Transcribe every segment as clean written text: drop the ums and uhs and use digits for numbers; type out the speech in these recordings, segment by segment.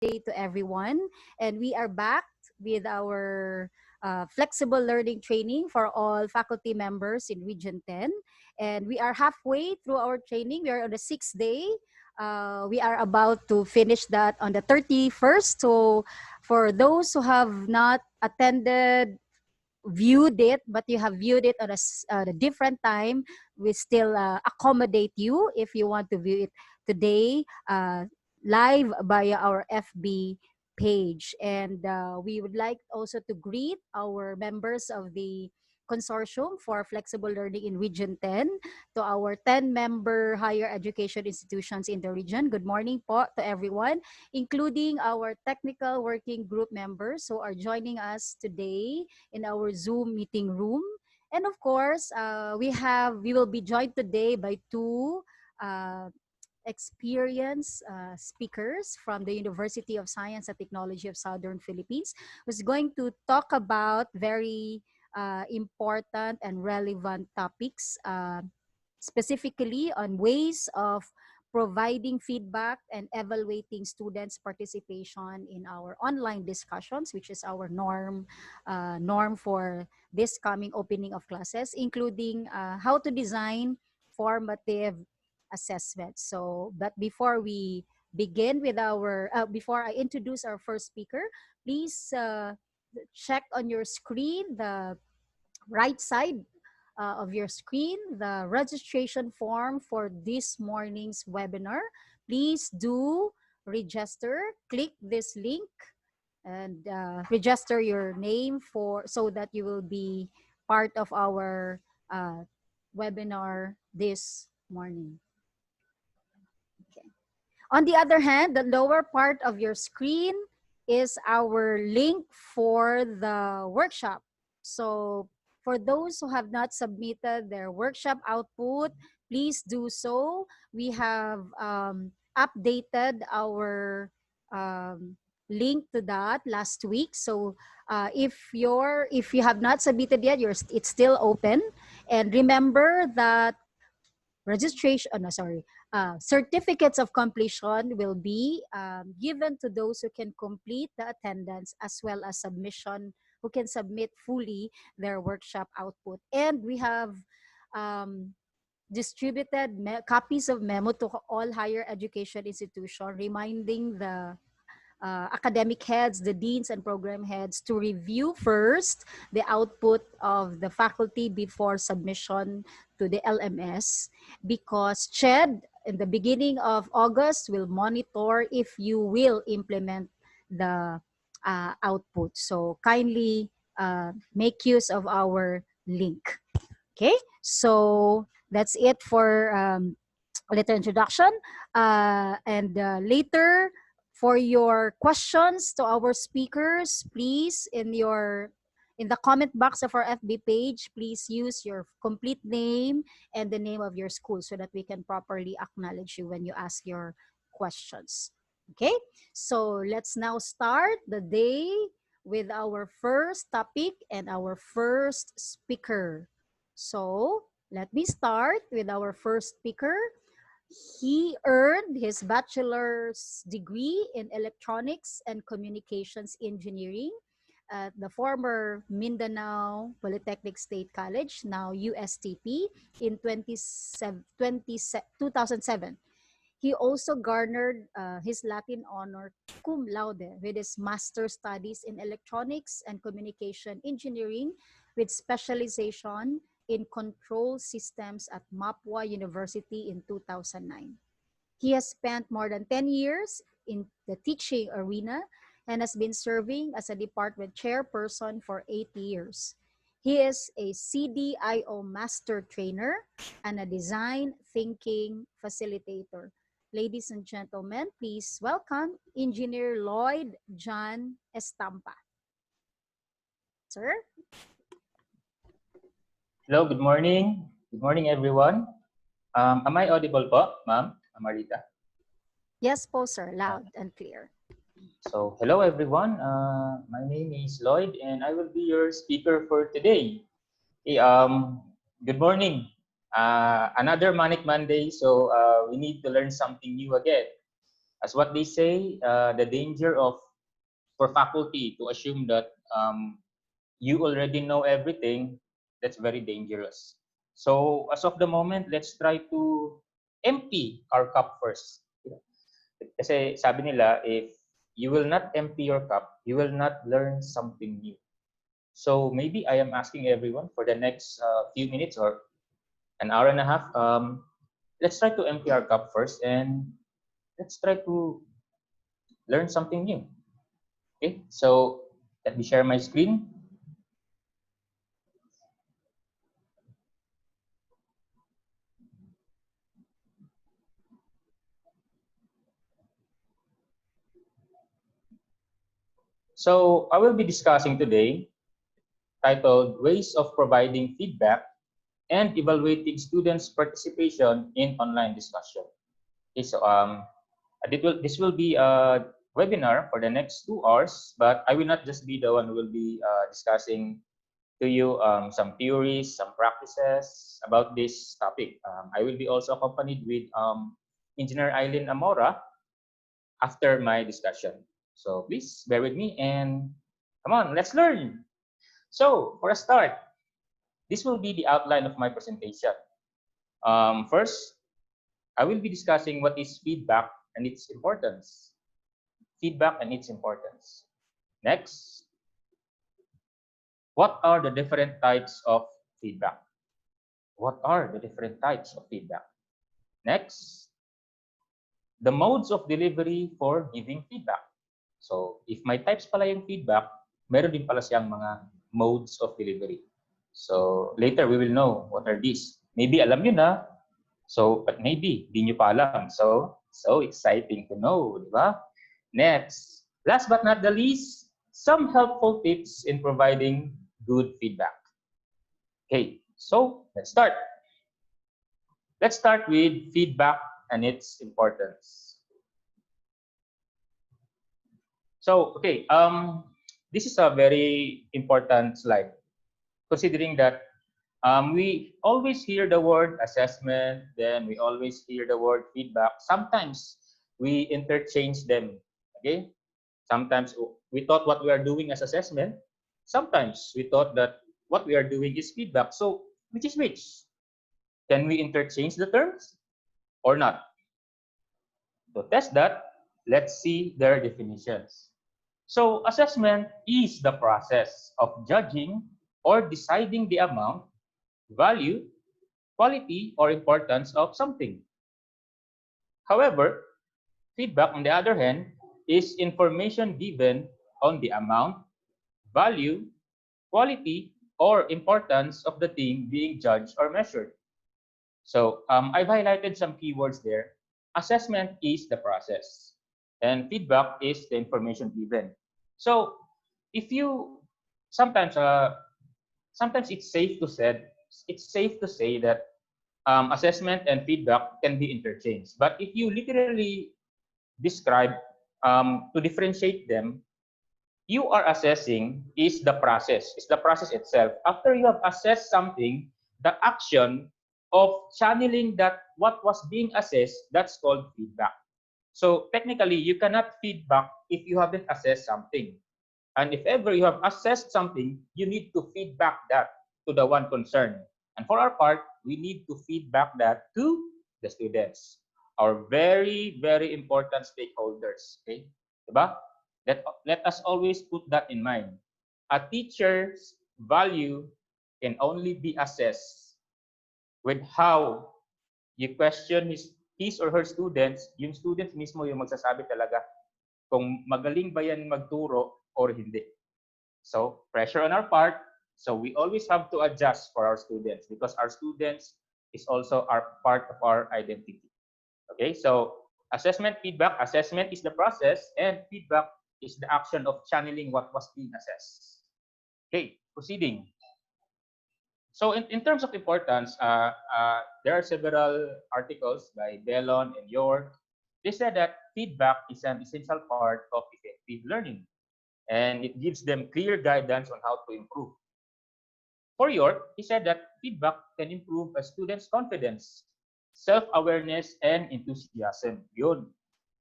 day to everyone. And we are back with our flexible learning training for all faculty members in Region 10. And we are halfway through our training. We are on the 6th day. We are about to finish that on the 31st. So for those who have not attended, viewed it, but you have viewed it on a different time, we still accommodate you if you want to view it today live via our FB page. And we would like also to greet our members of the Consortium for Flexible Learning in Region 10, to our 10-member higher education institutions in the region. Good morning po to everyone, including our technical working group members who are joining us today in our Zoom meeting room. And of course, we will be joined today by two experienced speakers from the University of Science and Technology of Southern Philippines, who's going to talk about very important and relevant topics, specifically on ways of providing feedback and evaluating students' participation in our online discussions, which is our norm for this coming opening of classes, including how to design formative assessments. So, but before we begin with before I introduce our first speaker, please check on your screen, the right side of your screen, the registration form for this morning's webinar. Please do register. Click this link and register your name so that you will be part of our webinar this morning. Okay. On the other hand, the lower part of your screen is our link for the workshop. So for those who have not submitted their workshop output, please do so. We have updated our link to that last week. So if you have not submitted yet, it's still open. And remember that certificates of completion will be given to those who can complete the attendance, as well as who can submit fully their workshop output. And we have distributed copies of memo to all higher education institutions, reminding the academic heads, the deans and program heads to review first the output of the faculty before submission to the LMS, because CHED in the beginning of August will monitor if you will implement the output. So kindly make use of our link. Okay, so that's it for a little introduction. And later, for your questions to our speakers, please, in the comment box of our FB page, please use your complete name and the name of your school so that we can properly acknowledge you when you ask your questions. Okay, so let's now start the day with our first topic and our first speaker. So let me start with our first speaker. He earned his bachelor's degree in electronics and communications engineering at the former Mindanao Polytechnic State College, now USTP, in 2007. He also garnered his Latin honor cum laude with his master's studies in electronics and communication engineering with specialization in control systems at Mapua University in 2009. He has spent more than 10 years in the teaching arena and has been serving as a department chairperson for 8 years. He is a CDIO master trainer and a design thinking facilitator. Ladies and gentlemen, please welcome Engineer Lloyd John Estampa. Sir? Hello, good morning. Good morning, everyone. Am I audible po, Ma'am Amarita? Yes po, sir. Loud and clear. So, hello, everyone. My name is Lloyd, and I will be your speaker for today. Hey, good morning. Another Manic Monday, so we need to learn something new again. As what they say, the danger of for faculty to assume that you already know everything, that's very dangerous. So as of the moment, let's try to empty our cup first. Kasi sabi nila, if you will not empty your cup, you will not learn something new. So maybe I am asking everyone for the next few minutes or an hour and a half, let's try to empty our cup first and let's try to learn something new. Okay, so let me share my screen. So I will be discussing today titled Ways of Providing Feedback and Evaluating Students' Participation in Online Discussion. Okay, so this will be a webinar for the next 2 hours, but I will not just be the one who will be discussing to you some theories, some practices about this topic. I will be also accompanied with Engineer Eileen Amora after my discussion. So please bear with me and come on, let's learn. So for a start, this will be the outline of my presentation. First, I will be discussing what is feedback and its importance. Feedback and its importance. Next, what are the different types of feedback? What are the different types of feedback? Next, the modes of delivery for giving feedback. So, if may types pala yung feedback, meron din pala siyang mga modes of delivery. So, later we will know what are these. Maybe alam nyo na, so, but maybe di nyo pa alam. So exciting to know, di ba? Next, last but not the least, some helpful tips in providing good feedback. Okay, so let's start. Let's start with feedback and its importance. So, okay, this is a very important slide, considering that we always hear the word assessment, then we always hear the word feedback. Sometimes we interchange them, okay? Sometimes we thought what we are doing as assessment. Sometimes we thought that what we are doing is feedback. So, which is which? Can we interchange the terms or not? To test that, let's see their definitions. So, assessment is the process of judging or deciding the amount, value, quality, or importance of something. However, feedback, on the other hand, is information given on the amount, value, quality, or importance of the thing being judged or measured. So I've highlighted some keywords there. Assessment is the process, and feedback is the information given. So if you sometimes sometimes it's safe to say that assessment and feedback can be interchanged. But if you literally describe to differentiate them, you are assessing is the process itself. After you have assessed something, the action of channeling that what was being assessed, that's called feedback. So technically, you cannot feedback if you haven't assessed something. And if ever you have assessed something, you need to feedback that to the one concerned. And for our part, we need to feedback that to the students, our very, very important stakeholders. Okay? Diba? Let us always put that in mind. A teacher's value can only be assessed with how you question his or her students. Yung students mismo yung magsasabi talaga kung magaling ba yan magturo or hindi. So pressure on our part. So we always have to adjust for our students because our students is also our part of our identity. Okay, so assessment is the process, and feedback is the action of channeling what was being assessed. Okay, proceeding. So in terms of importance, there are several articles by Bellon and York. They said that feedback is an essential part of effective learning, and it gives them clear guidance on how to improve. For York, he said that feedback can improve a student's confidence, self-awareness, and enthusiasm. Yun.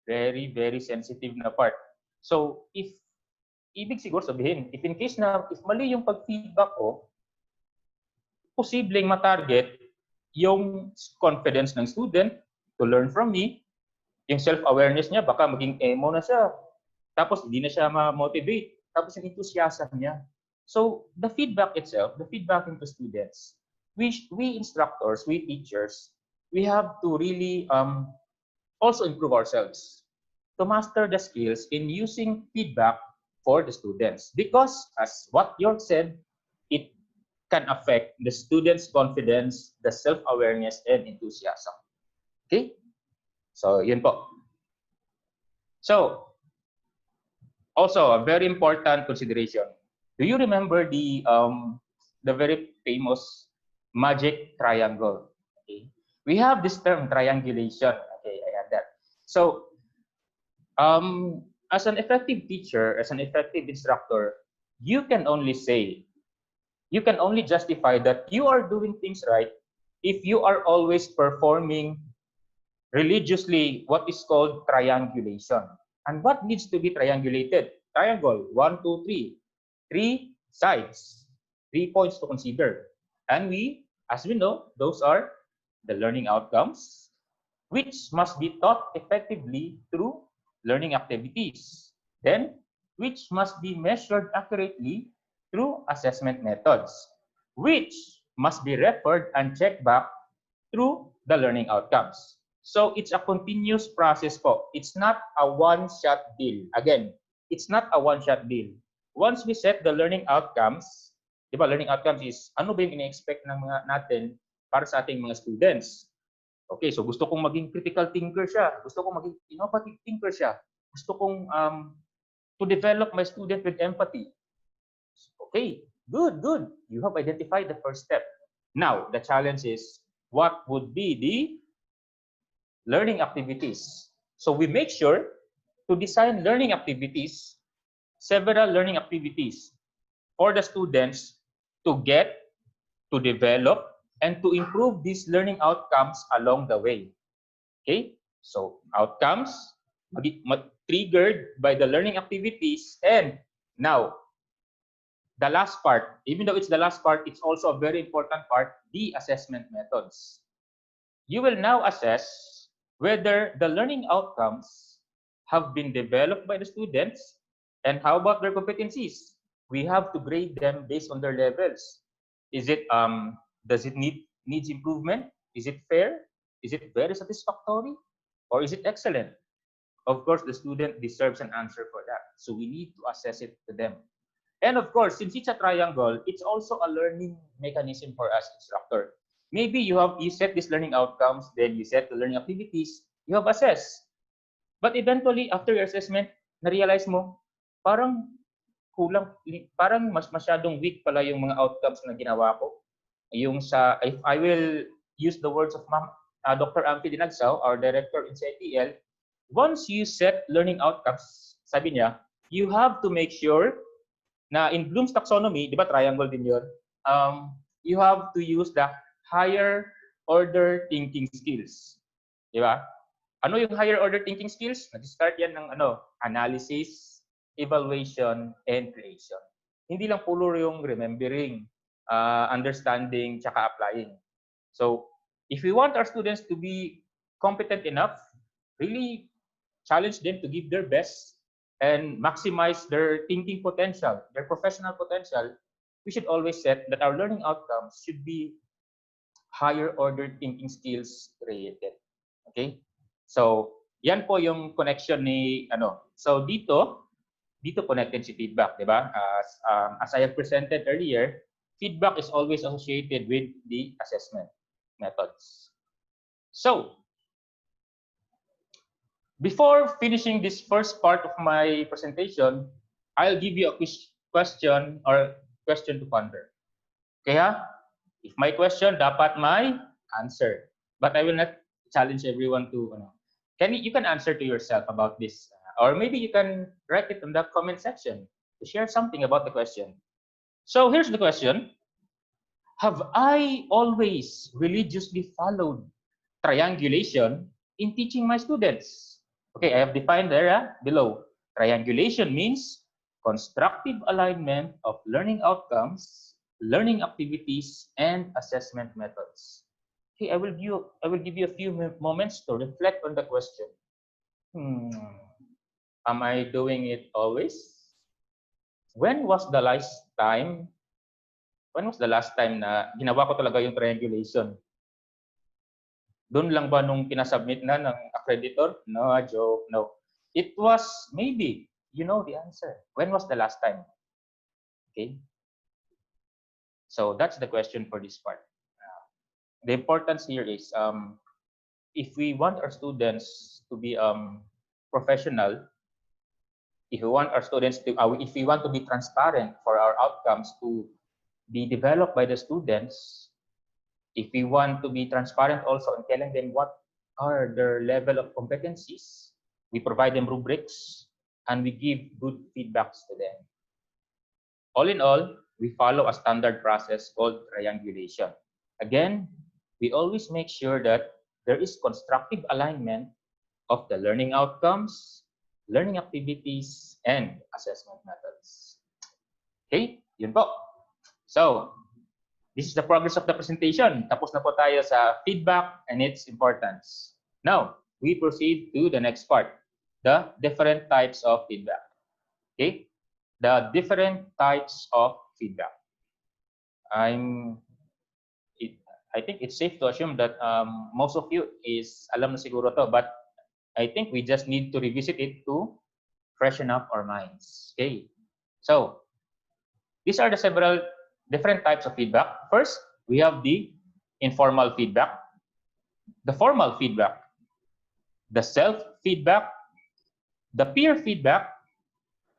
Very, very sensitive na part. So, ibig siguro sabihin, if in case na, if mali yung pag-feedback ko, posibleng ma-target yung confidence ng student to learn from me, yung self-awareness niya, baka maging emo na siya. Tapos, hindi na siya ma-motivate. Tapos, yung enthusiasm niya. So, the feedback itself, the feedback into students, we instructors, we teachers, we have to really also improve ourselves to master the skills in using feedback for the students. Because, as what York said, it can affect the students' confidence, the self-awareness, and enthusiasm. Okay? So, yun po. So, also, a very important consideration. Do you remember the very famous magic triangle? Okay. We have this term triangulation. Okay, I have that. So, as an effective teacher, as an effective instructor, you can only say, you can only justify that you are doing things right if you are always performing religiously what is called triangulation. And what needs to be triangulated? Triangle, 1, 2, 3. 3 sides, 3 points to consider. And as we know, those are the learning outcomes, which must be taught effectively through learning activities. Then, which must be measured accurately through assessment methods, which must be referred and checked back through the learning outcomes. So it's a continuous process po. It's not a one-shot deal. Again, it's not a one-shot deal. Once we set the learning outcomes, di ba, learning outcomes is ano ba yung ine-expect ng mga natin para sa ating mga students. Okay, so gusto kong maging critical thinker siya. Gusto kong maging innovative thinker siya. Gusto kong to develop my student with empathy. Okay, good, good. You have identified the first step. Now, the challenge is, what would be the learning activities? So we make sure to design learning activities, several learning activities for the students to get, to develop, and to improve these learning outcomes along the way. Okay, so outcomes triggered by the learning activities, and now the last part, even though it's the last part, it's also a very important part, the assessment methods. You will now assess whether the learning outcomes have been developed by the students, and how about their competencies. We have to grade them based on their levels. Is it does it needs improvement? Is it fair? Is it very satisfactory? Or is it excellent? Of course, the student deserves an answer for that. So we need to assess it to them. And of course, since it's a triangle, it's also a learning mechanism for us instructor. Maybe you set these learning outcomes, then you set the learning activities, you have assessed. But eventually, after your assessment, na-realize mo, parang kulang, parang mas masyadong weak pala yung mga outcomes na ginawa ko. Yung if I will use the words of Dr. Ampi Dinagsaw, our director in CITL, once you set learning outcomes, sabi niya, you have to make sure na in Bloom's taxonomy, di ba triangle din yun, you have to use the higher order thinking skills. Di ba? Ano yung higher order thinking skills? Nag-start yan ng analysis, evaluation, and creation. Hindi lang puro yung remembering, understanding, tsaka applying. So, if we want our students to be competent enough, really challenge them to give their best and maximize their thinking potential, their professional potential, we should always set that our learning outcomes should be higher order thinking skills created. Okay? So, yan po yung connection ni So dito connected si feedback, di ba? As I have presented earlier, feedback is always associated with the assessment methods. So, before finishing this first part of my presentation, I'll give you a question to ponder. Okay ha? If my question, dapat may answer. But I will not challenge everyone to, you can answer to yourself about this. Or maybe you can write it in the comment section to share something about the question. So here's the question. Have I always religiously followed triangulation in teaching my students? Okay, I have defined there below. Triangulation means constructive alignment of learning outcomes, learning activities, and assessment methods. Okay, I will give you a few moments to reflect on the question. Hmm, am I doing it always? When was the last time? When was the last time na ginawa ko talaga yung triangulation? Doon lang ba nung pinasubmit na ng accreditor? No, joke, no. It was maybe, you know the answer. When was the last time? Okay. So that's the question for this part. The importance here is if we want our students to be professional, if we want our students to, if we want to be transparent for our outcomes to be developed by the students, if we want to be transparent also in telling them what are their level of competencies, we provide them rubrics and we give good feedbacks to them. All in all, we follow a standard process called triangulation. Again, we always make sure that there is constructive alignment of the learning outcomes, learning activities, and assessment methods. Okay, yun po. So, this is the progress of the presentation. Tapos na po tayo sa feedback and its importance. Now, we proceed to the next part, the different types of feedback. Okay, the different types of feedback. I think it's safe to assume that most of you is alam na siguro to, but I think we just need to revisit it to freshen up our minds. Okay, so these are the several different types of feedback. First, we have the informal feedback, the formal feedback, the self-feedback, the peer feedback,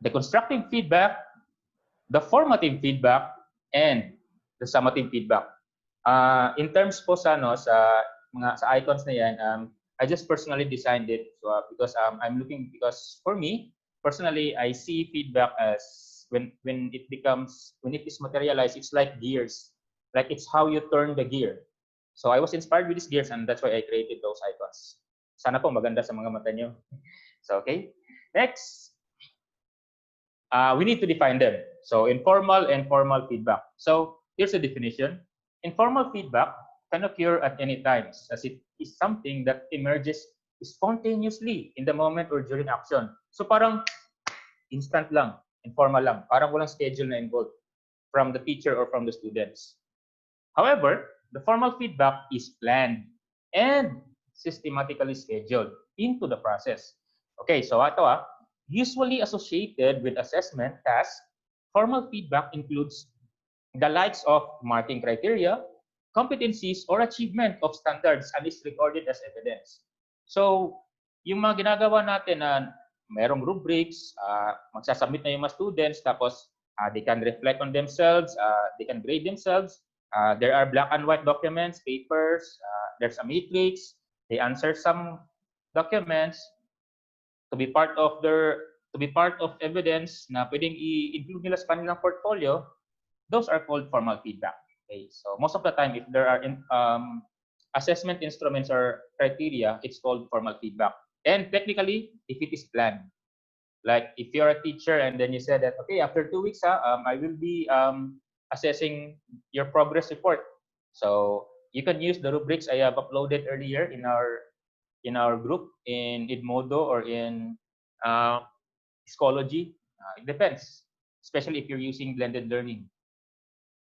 the constructive feedback, the formative feedback, and the summative feedback. In terms po sa ano sa mga sa icons na yan, I just personally designed it because I'm looking because for me personally I see feedback as when it is materialized, it's like gears, like it's how you turn the gear. So I was inspired with these gears and that's why I created those icons. Sana po maganda sa mga mata nyo. So okay, next. We need to define them. So informal and formal feedback. So here's a definition. Informal feedback can occur at any time as it is something that emerges spontaneously in the moment or during action. So parang instant lang, informal lang. Parang walang schedule na involved from the teacher or from the students. However, the formal feedback is planned and systematically scheduled into the process. Okay, so ito usually associated with assessment tasks, formal feedback includes the likes of marking criteria, competencies, or achievement of standards and is recorded as evidence. So, yung mga ginagawa natin na merong rubrics, magsasubmit na yung mga students, tapos they can reflect on themselves, they can grade themselves. There are black and white documents, papers, there's a matrix, they answer some documents, to be part of evidence na pwedeng i-include nila sa kanilang portfolio, those are called formal feedback. Okay, so most of the time, if there are assessment instruments or criteria, it's called formal feedback. And technically, if it is planned, like if you're a teacher and then you said that, okay, after 2 weeks, I will be assessing your progress report. So you can use the rubrics I have uploaded earlier in our group in Edmodo or in Schoology. It depends, especially if you're using blended learning.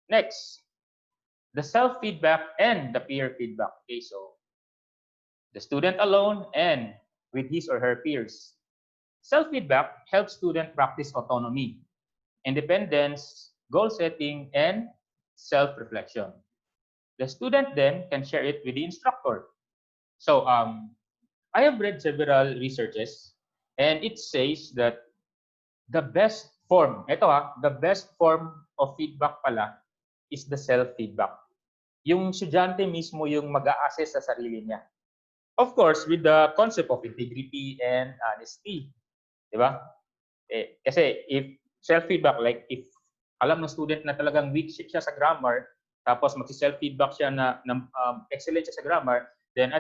Next, the self-feedback and the peer feedback. Okay, so the student alone and with his or her peers. Self-feedback helps student practice autonomy, independence, goal setting, and self-reflection. The student then can share it with the instructor. So I have read several researches and it says that the best form, the best form of feedback pala is the self-feedback. Yung estudyante mismo yung mag-a-assess sa sarili niya. Of course, with the concept of integrity and honesty. Di ba? Kasi if self-feedback, like if alam ng student na talagang weak siya sa grammar, tapos magsi-self-feedback siya na excellent siya sa grammar, then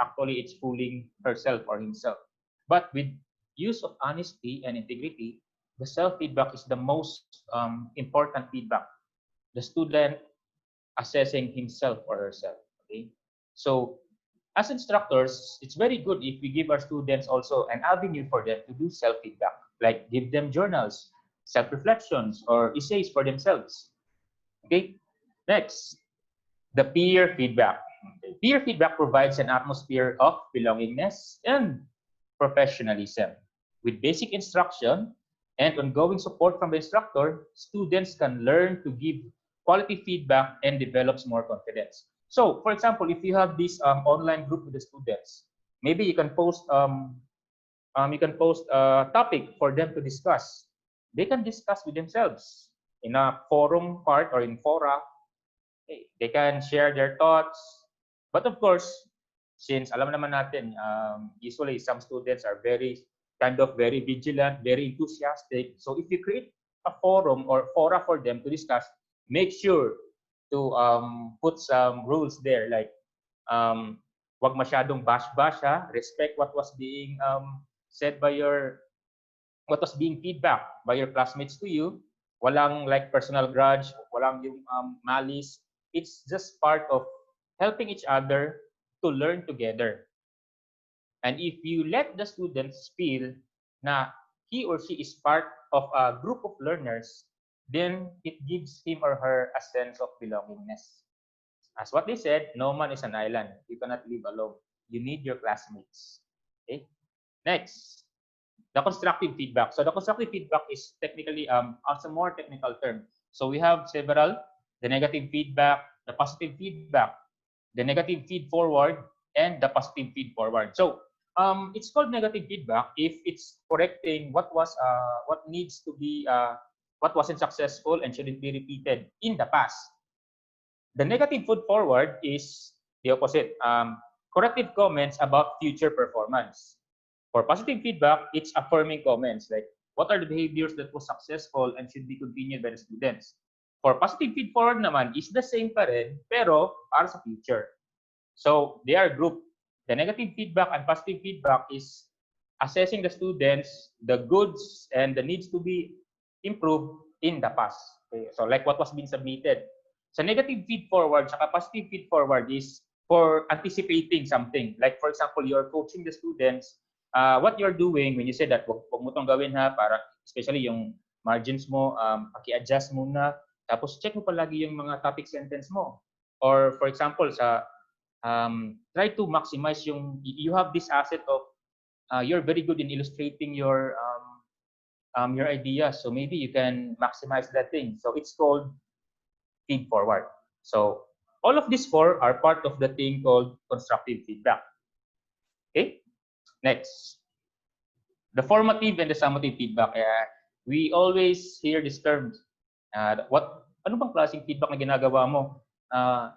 actually it's fooling herself or himself. But with use of honesty and integrity, the self-feedback is the most important feedback. The student assessing himself or herself. Okay, so as instructors, it's very good if we give our students also an avenue for them to do self-feedback, like give them journals, self-reflections, or essays for themselves. Okay, next, the peer feedback. Okay. Peer feedback provides an atmosphere of belongingness and professionalism. With basic instruction and ongoing support from the instructor, students can learn to give quality feedback and develops more confidence. So, for example, if you have this online group with the students, maybe you can post a topic for them to discuss. They can discuss with themselves in a forum part or in fora. They can share their thoughts. But of course, since alam naman natin, usually some students are very vigilant, very enthusiastic. So if you create a forum or fora for them to discuss, make sure to put some rules there, like wag masyadong bash-bash, ha? Respect what was being said by what was being feedback by your classmates to you. Walang like personal grudge, walang yung malice. It's just part of helping each other to learn together. And if you let the students feel na he or she is part of a group of learners, then it gives him or her a sense of belongingness. As what they said, no man is an island. You cannot live alone. You need your classmates. Okay? Next, the constructive feedback. So the constructive feedback is technically also more technical term. So we have several: the negative feedback, the positive feedback, the negative feed forward, and the positive feed forward. So it's called negative feedback if it's correcting what needs to be what wasn't successful and shouldn't be repeated in the past. The negative foot forward is the opposite. Corrective comments about future performance. For positive feedback, it's affirming comments like what are the behaviors that was successful and should be continued by the students. For positive feed forward naman is the same pa rin, pero para sa future. So they are grouped. The negative feedback and positive feedback is assessing the students, the goods and the needs to be improved in the past. Okay? So like what was being submitted. So negative feed forward saka positive feed forward is for anticipating something. Like for example, you're coaching the students, what you're doing when you say that wag mo tong gawin ha, para especially yung margins mo, paki-adjust muna. Tapos check mo palagi yung mga topic sentence mo. Or for example, try to maximize you have this asset of you're very good in illustrating your ideas, so maybe you can maximize that thing. So it's called feed forward. So all of these four are part of the thing called constructive feedback. Okay, next, the formative and the summative feedback. We always hear this term. Ano bang klaseng feedback na ginagawa mo?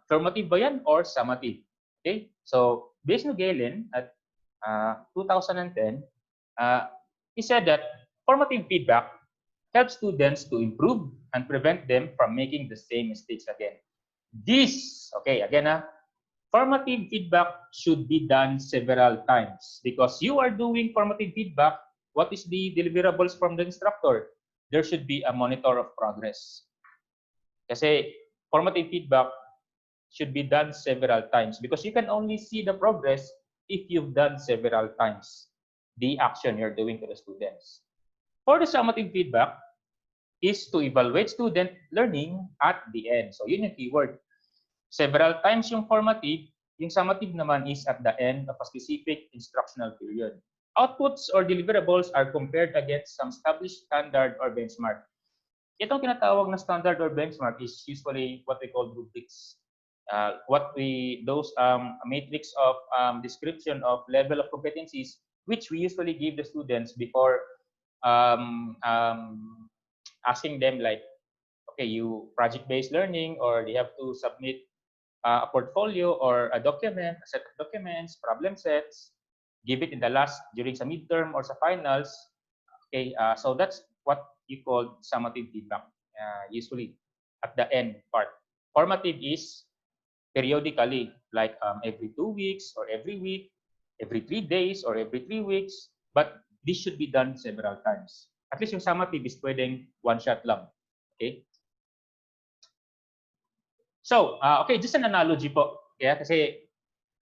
Formative ba yan or summative? Okay, so based on Galen at 2010, he said that formative feedback helps students to improve and prevent them from making the same mistakes again. This, okay, again, formative feedback should be done several times because you are doing formative feedback. What is the deliverables from the instructor? There should be a monitor of progress. Kasi formative feedback should be done several times because you can only see the progress if you've done several times the action you're doing to the students. For the summative feedback is to evaluate student learning at the end. So yun yung keyword. Several times yung formative, yung summative naman is at the end of a specific instructional period. Outputs or deliverables are compared against some established standard or benchmark. Itong tinatawag na standard or benchmark is usually what we call rubrics. Those matrix of description of level of competencies which we usually give the students before asking them like, okay, you project-based learning, or they have to submit a portfolio or a document, a set of documents, problem sets, give it in the last during sa midterm or sa finals. Okay, so that's what you call summative feedback, usually at the end part. Formative is periodically. like every 2 weeks or every week, every 3 days or every 3 weeks, but this should be done several times. At least yung summative is pwedeng one shot lang. Okay? So, okay, just an analogy po. Kaya kasi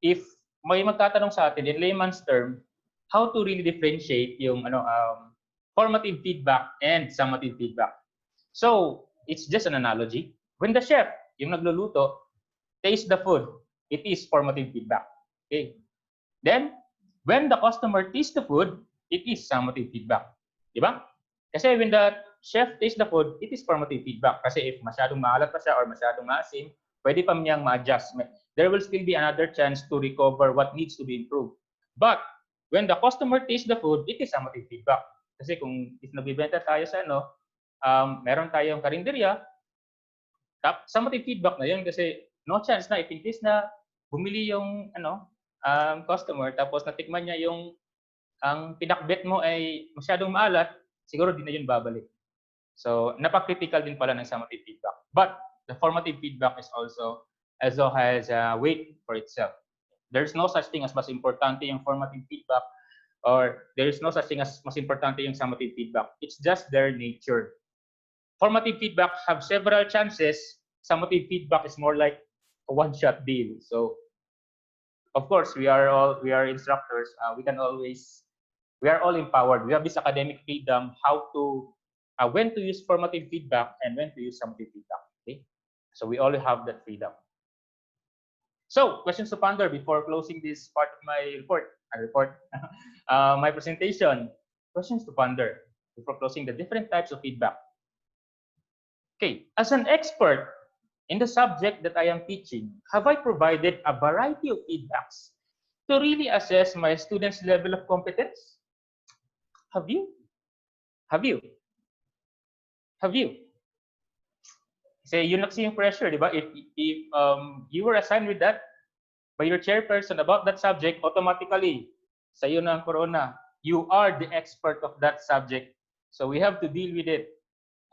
if may magtatanong sa atin in layman's term, how to really differentiate yung formative feedback and summative feedback. So, it's just an analogy. When the chef, yung nagluluto, tastes the food, it is formative feedback. Okay? Then, when the customer tastes the food, it is summative feedback. Di ba? Kasi when the chef tastes the food, it is formative feedback. Kasi if masyadong maalat pa siya or masyadong maasim, pwede pa niyang ma-adjust. There will still be another chance to recover what needs to be improved. But when the customer tastes the food, it is summative feedback. Kasi kung if nagbibenta tayo sa meron tayong karinderya, summative feedback na yun kasi no chance na ipintis na bumili yung customer tapos natikman niya yung ang pinakbet mo ay masyadong maalat, siguro di na yun babalik. So, napaka-critical din pala ng summative feedback. But the formative feedback is also has weight for itself. There's no such thing as mas importante yung formative feedback or there is no such thing as mas importante yung summative feedback. It's just their nature. Formative feedback have several chances. Summative feedback is more like a one-shot deal. So, of course, we are instructors. We are all empowered. We have this academic freedom how to when to use formative feedback and when to use summative feedback. Okay, so we all have that freedom. So, questions to ponder before closing this part of my my presentation. Questions to ponder before closing the different types of feedback. Okay, as an expert in the subject that I am teaching, have I provided a variety of feedbacks to really assess my students' level of competence? Have you? Have you? Have you? Kasi yun na kasi yung pressure, di ba? If you were assigned with that by your chairperson about that subject, automatically, sa'yo na ang corona. You are the expert of that subject. So we have to deal with it.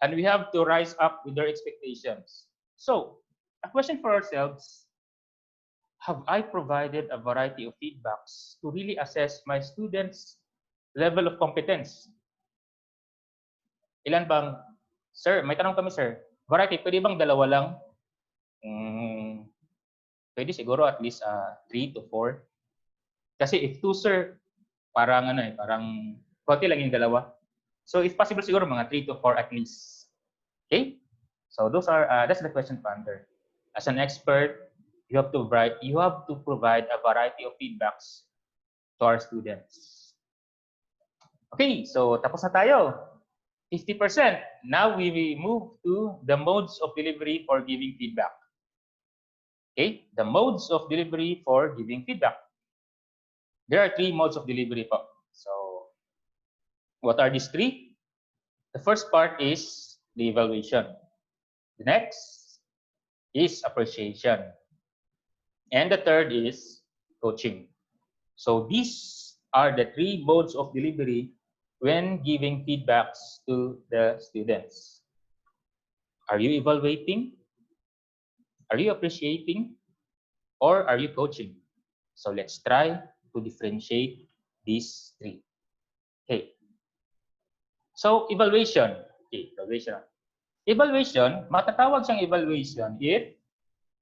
And we have to rise up with their expectations. So, a question for ourselves, have I provided a variety of feedbacks to really assess my students' level of competence? Ilan bang, sir, may tanong kami, sir. Variety, pwede bang dalawa lang? Pwede siguro at least 3 to 4. Kasi if 2, sir, parang parang konti lang yung dalawa. So if possible siguro mga 3 to 4 at least. Okay? So those are that's the question to ponder. As an expert, you have to provide a variety of feedbacks to our students. Okay, so tapos na tayo. 50%. Now we move to the modes of delivery for giving feedback. Okay, the modes of delivery for giving feedback. There are 3 modes of delivery po. So, what are these 3? The first part is the evaluation. The next is appreciation. And the third is coaching. So, these are the 3 modes of delivery when giving feedbacks to the students. Are you evaluating? Are you appreciating? Or are you coaching? So let's try to differentiate these 3. Okay. So evaluation. Okay, evaluation. Evaluation, matatawag siyang evaluation if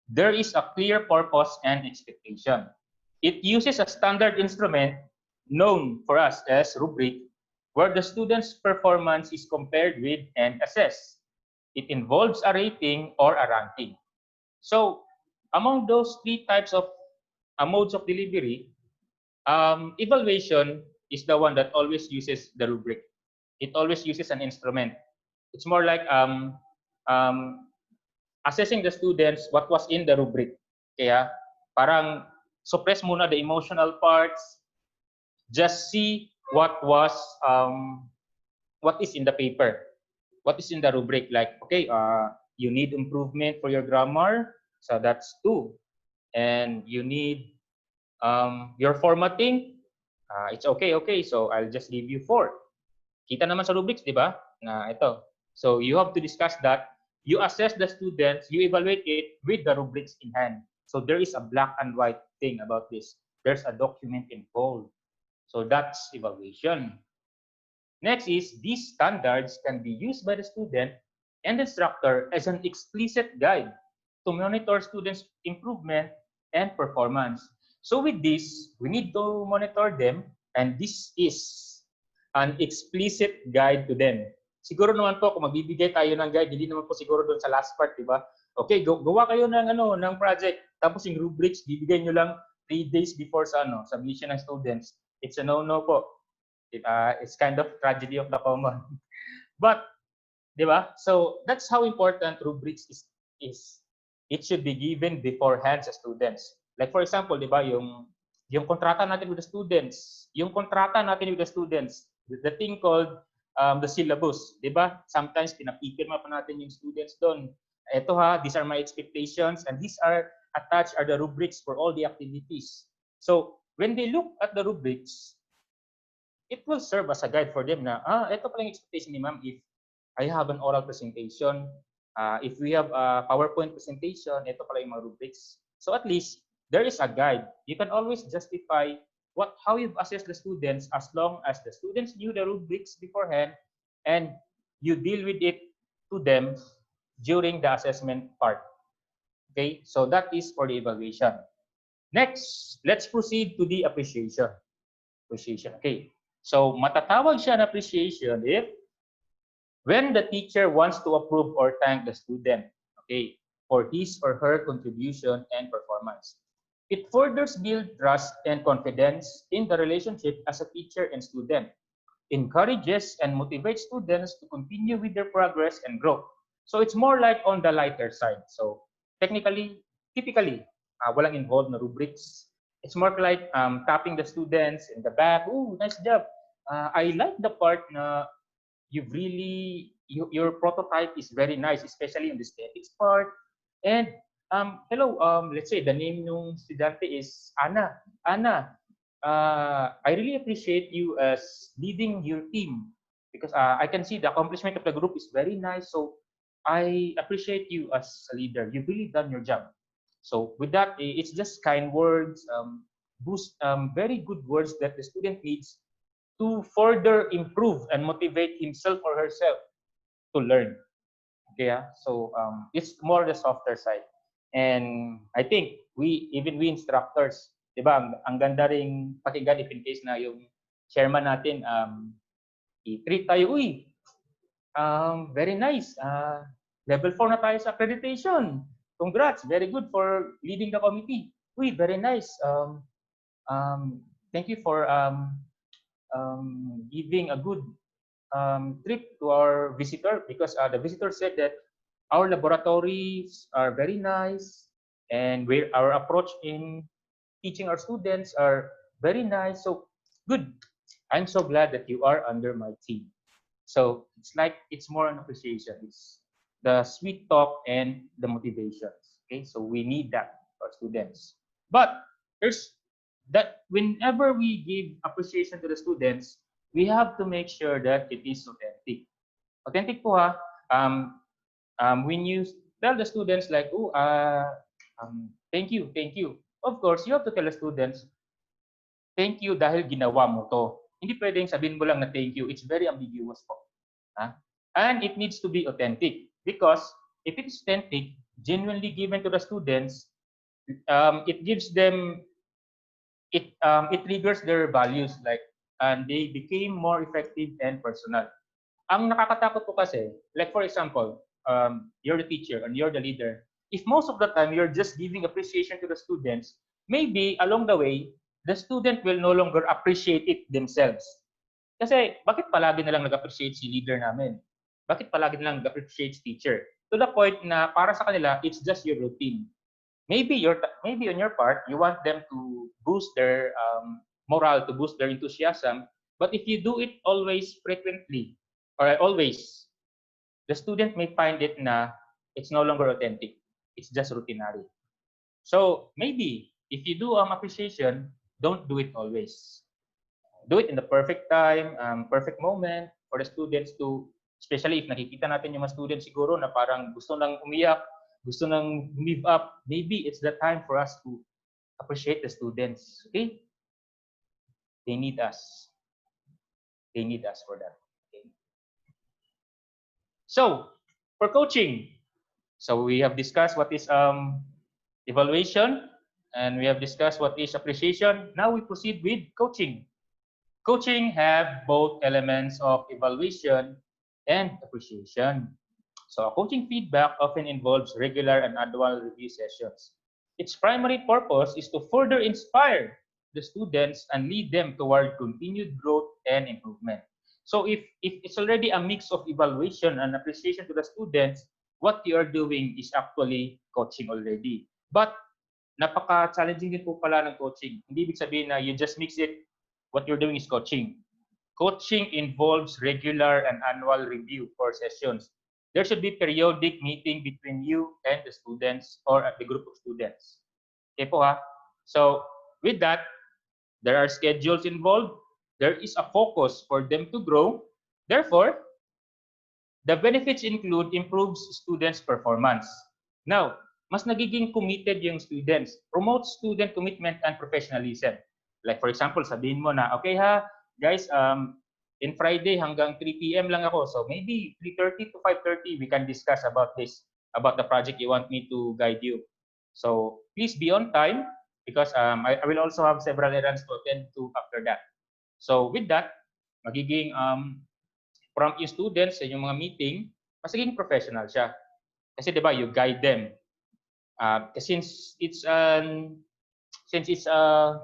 there is a clear purpose and expectation. It uses a standard instrument known for us as rubric where the student's performance is compared with and assessed. It involves a rating or a ranking. So, among those 3 types of modes of delivery, evaluation is the one that always uses the rubric. It always uses an instrument. It's more like assessing the students what was in the rubric. Kaya parang suppress muna the emotional parts, just see what is in the paper, what is in the rubric. Like, okay, you need improvement for your grammar, so that's 2. And you need your formatting, it's okay, so I'll just give you 4. Kita naman sa rubrics, di ba? Na ito. So you have to discuss that. You assess the students, you evaluate it with the rubrics in hand. So there is a black and white thing about this. There's a document involved. So that's evaluation. Next is these standards can be used by the student and the instructor as an explicit guide to monitor students' improvement and performance. So with this, we need to monitor them, and this is an explicit guide to them. Siguro naman po kung magbibigay tayo ng guide, hindi naman po siguro doon sa last part, di ba? Okay, gawa kayo ng ng project, tapos yung rubrics bibigay nyo lang 3 days before sa submission ng students. It's a no-no po. It's kind of tragedy of the common. But, di ba? So that's how important rubrics is. It should be given beforehand sa students. Like for example, di ba, yung kontrata natin with the students, the thing called the syllabus, di ba? Sometimes pinapipirma pa natin yung students doon. Ito ha, these are my expectations, and these are attached are the rubrics for all the activities. So when they look at the rubrics, it will serve as a guide for them na, ito pala yung expectation ni ma'am if I have an oral presentation, if we have a PowerPoint presentation, ito pala yung mga rubrics. So at least, there is a guide. You can always justify how you've assessed the students as long as the students knew the rubrics beforehand and you deal with it to them during the assessment part. Okay, so that is for the evaluation. Next, let's proceed to the appreciation. Okay. So, matatawag siya na appreciation if when the teacher wants to approve or thank the student, okay, for his or her contribution and performance. It further builds trust and confidence in the relationship as a teacher and student, encourages and motivates students to continue with their progress and growth. So, it's more like on the lighter side. So, typically, walang involved na rubrics. It's more like tapping the students in the back. Oh, nice job. I like the part na your prototype is very nice, especially in the aesthetics part. And hello, let's say the name ng estudyante is Anna. Anna, I really appreciate you as leading your team because I can see the accomplishment of the group is very nice. So I appreciate you as a leader. You've really done your job. So with that, it's just kind words, very good words that the student needs to further improve and motivate himself or herself to learn. Okay, so it's more the softer side. And I think we instructors, di ba, ang ganda ring pakinggan if in case na yung chairman natin i-treat tayo, uy, very nice. Level 4 na tayo sa accreditation. Congrats, very good for leading the committee. Uy, very nice. Thank you for giving a good trip to our visitor because the visitor said that our laboratories are very nice and our approach in teaching our students are very nice. So good. I'm so glad that you are under my team. So it's more an appreciation. It's the sweet talk and the motivations. Okay, so we need that for students. But there's that whenever we give appreciation to the students, we have to make sure that it is authentic. Authentic po ha. When you tell the students like, oh, thank you. Of course, you have to tell the students, thank you dahil ginawa mo to. Hindi pwedeng sabihin mo lang na thank you. It's very ambiguous po. And it needs to be authentic because if it is authentic, genuinely given to the students, it gives them, it triggers their values and they became more effective and personal. Ang nakakatakot po kasi, like for example, you're the teacher and you're the leader. If most of the time you're just giving appreciation to the students, maybe along the way, the student will no longer appreciate it themselves. Kasi bakit palagi na lang nag-appreciate si leader namin? Bakit palagi na lang nag-appreciate si teacher? To the point na para sa kanila, it's just your routine. Maybe on your part, you want them to boost their morale, to boost their enthusiasm. But if you do it always frequently, or always, the student may find it na it's no longer authentic. It's just routinary. So maybe if you do appreciation, don't do it always. Do it in the perfect time, perfect moment for the students to, especially if nakikita natin yung mga students siguro na parang gusto nang umiyak, gusto nang move up, maybe it's the time for us to appreciate the students. Okay? They need us. They need us for that. Okay? So, for coaching, so we have discussed what is evaluation, and we have discussed what is appreciation. Now we proceed with coaching. Coaching have both elements of evaluation and appreciation. So a coaching feedback often involves regular and annual review sessions. Its primary purpose is to further inspire the students and lead them toward continued growth and improvement. So if it's already a mix of evaluation and appreciation to the students, what you are doing is actually coaching already. But napaka-challenging din po pala ng coaching. Hindi ibig sabihin na you just mix it, what you're doing is coaching. Coaching involves regular and annual review for sessions. There should be periodic meeting between you and the students or at the group of students. Okay po ha? So, with that, there are schedules involved. There is a focus for them to grow. Therefore, the benefits include improves students' performance. Now, mas nagiging committed yung students. Promotes student commitment and professionalism. Like for example, sabihin mo na, okay ha, guys, in Friday hanggang 3 p.m. lang ako. So maybe 3:30 to 5:30 we can discuss about this, about the project you want me to guide you. So please be on time because I will also have several errands to attend to after that. So with that, magiging prompt yung students sa inyong mga meeting, mas naging professional siya. Kasi 'di ba, you guide them. Kasi since it's a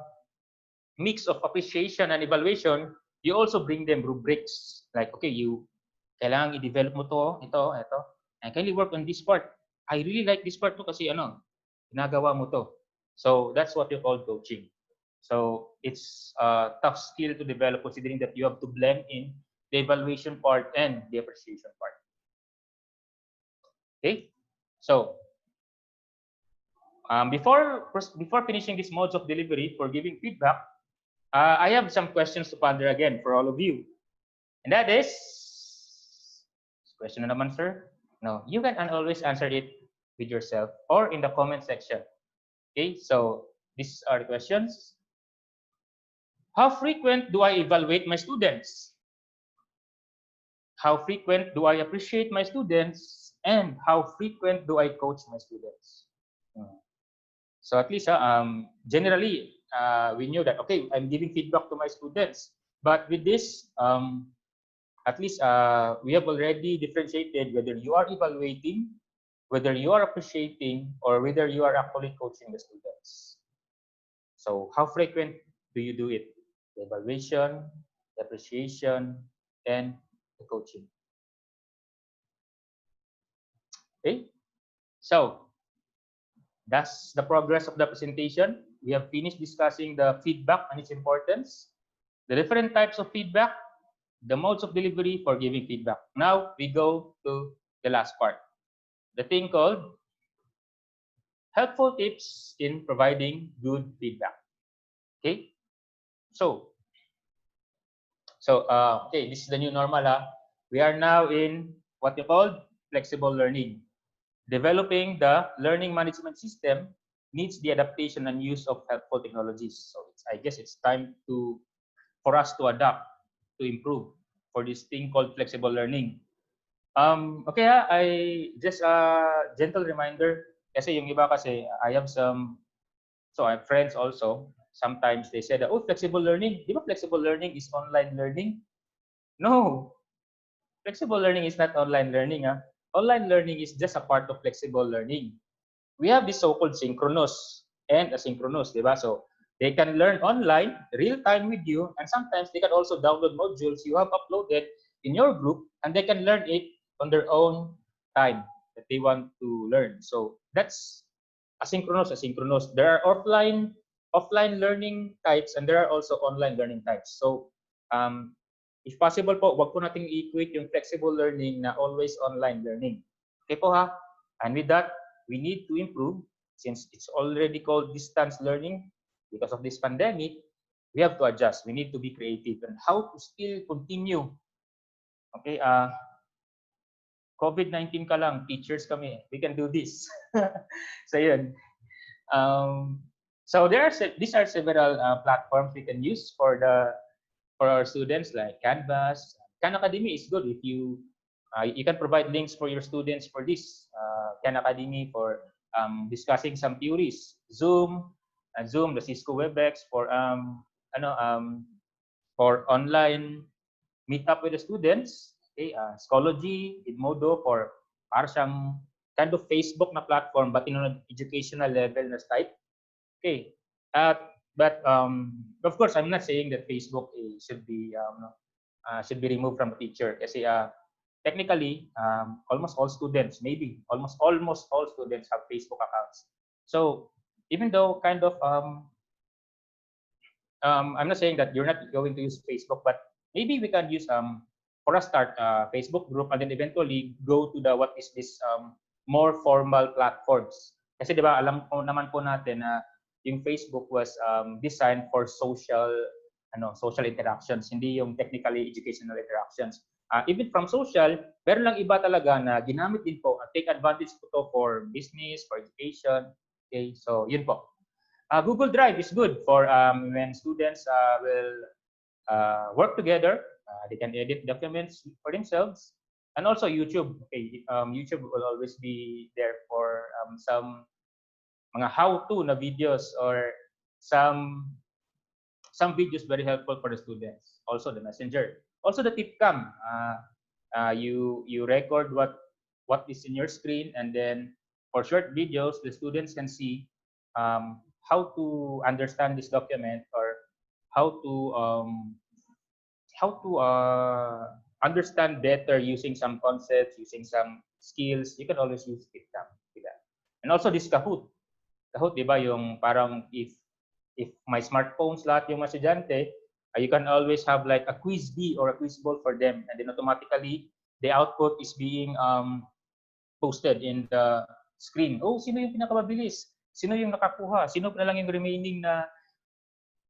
mix of appreciation and evaluation, you also bring them rubrics. Like, okay, kailangan i-develop mo to, ito, and can you work on this part? I really like this part to kasi ginagawa mo to. So that's what you call coaching. So it's a tough skill to develop considering that you have to blend in the evaluation part and the appreciation part. Okay? So before finishing these modes of delivery for giving feedback, I have some questions to ponder again for all of you. And that is, question na naman, sir? No, you can always answer it with yourself or in the comment section. Okay, so these are the questions. How frequent do I evaluate my students? How frequent do I appreciate my students? And how frequent do I coach my students? So at least, generally, we knew that, okay, I'm giving feedback to my students. But with this, at least we have already differentiated whether you are evaluating, whether you are appreciating, or whether you are actually coaching the students. So how frequent do you do it? The evaluation, the appreciation, and the coaching. Okay, so that's the progress of the presentation. We have finished discussing the feedback and its importance, the different types of feedback, the modes of delivery for giving feedback. Now we go to the last part, the thing called helpful tips in providing good feedback. Okay, so okay, this is the new normal. We are now in what you call flexible learning. Developing the learning management system needs the adaptation and use of helpful technologies. So I guess it's time for us to adapt, to improve for this thing called flexible learning. Okay, I just a gentle reminder kasi yung iba kasi I have I have friends also. Sometimes they said, oh, flexible learning. Di ba flexible learning is online learning? No, flexible learning is not online learning. Online learning is just a part of flexible learning. We have this so-called synchronous and asynchronous, di ba? So they can learn online, real time with you, and sometimes they can also download modules you have uploaded in your group, and they can learn it on their own time that they want to learn. So that's asynchronous. There are offline learning types, and there are also online learning types. So if possible po, wag po nating i-equate yung flexible learning na always online learning. Okay po ha? And with that, we need to improve since it's already called distance learning because of this pandemic. We have to adjust. We need to be creative and how to still continue. Okay, COVID-19 ka lang, teachers kami, we can do this. So yun. Um, so these are several platforms we can use for our students, like Canvas. Khan Academy is good if you can provide links for your students for this. Khan Academy for discussing some theories. Zoom, the Cisco WebEx for online meet up with the students. Okay, Schoology, Edmodo para siyang kind of Facebook na platform but in an educational level na type. Okay. But of course, I'm not saying that Facebook should be removed from the teacher. Kasi technically, almost all students, maybe almost all students have Facebook accounts. So even though I'm not saying that you're not going to use Facebook, but maybe we can use for a start Facebook group and then eventually go to the what is this more formal platforms. Kasi 'di ba alam ko naman po natin na yung Facebook was designed for social interactions, hindi yung technically educational interactions. Even from social, meron lang iba talaga na ginamit din po, take advantage po to for business, for education. Okay, so yun po. Google Drive is good for when students will work together. They can edit documents for themselves. And also YouTube. Okay, YouTube will always be there for some mga how-to na videos or some videos very helpful for the students. Also the messenger. Also the tip cam. You record what is in your screen, and then for short videos, the students can see how to understand this document or how to um, understand better using some concepts, using some skills. You can always use TikTok. And also this Kahoot. Kahoot, di ba, yung parang if my smartphones lahat yung mga estudyante, you can always have like a quiz bee or a quiz ball for them, and then automatically the output is being posted in the screen. Oh, sino yung pinakamabilis? Sino yung nakakuha? Sino na lang yung remaining na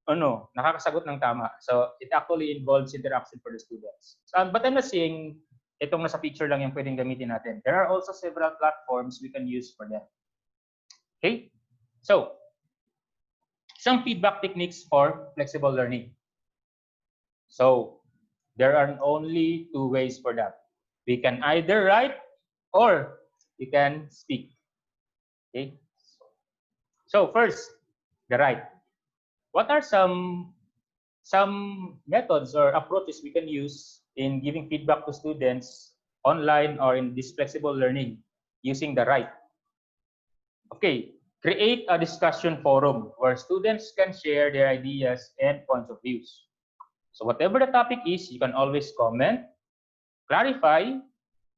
nakakasagot ng tama. So it actually involves interaction for the students. But I'm not saying itong nasa picture lang yung pwedeng gamitin natin. There are also several platforms we can use for them. Okay? So, some feedback techniques for flexible learning. So, there are only two ways for that. We can either write or we can speak. Okay? So, first, the write. What are some methods or approaches we can use in giving feedback to students online or in this flexible learning using the write? Okay, create a discussion forum where students can share their ideas and points of views. So whatever the topic is, you can always comment, clarify,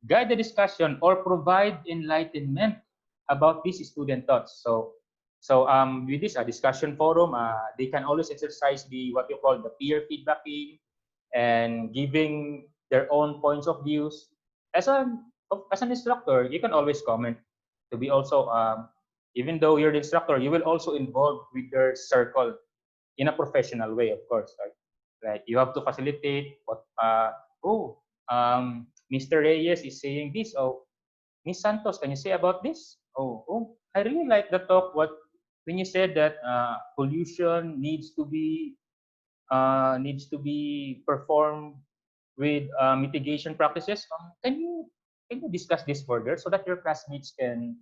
guide the discussion, or provide enlightenment about these student thoughts. So with this discussion forum, they can always exercise what you call the peer feedbacking and giving their own points of views. As an instructor, you can always comment to be also even though you're the instructor, you will also involve with your circle in a professional way, of course. Right? Like you have to facilitate Mr. Reyes is saying this. Oh, Miss Santos, can you say about this? I really like the talk. When you said that pollution needs to be performed with mitigation practices. Can you discuss this further so that your classmates can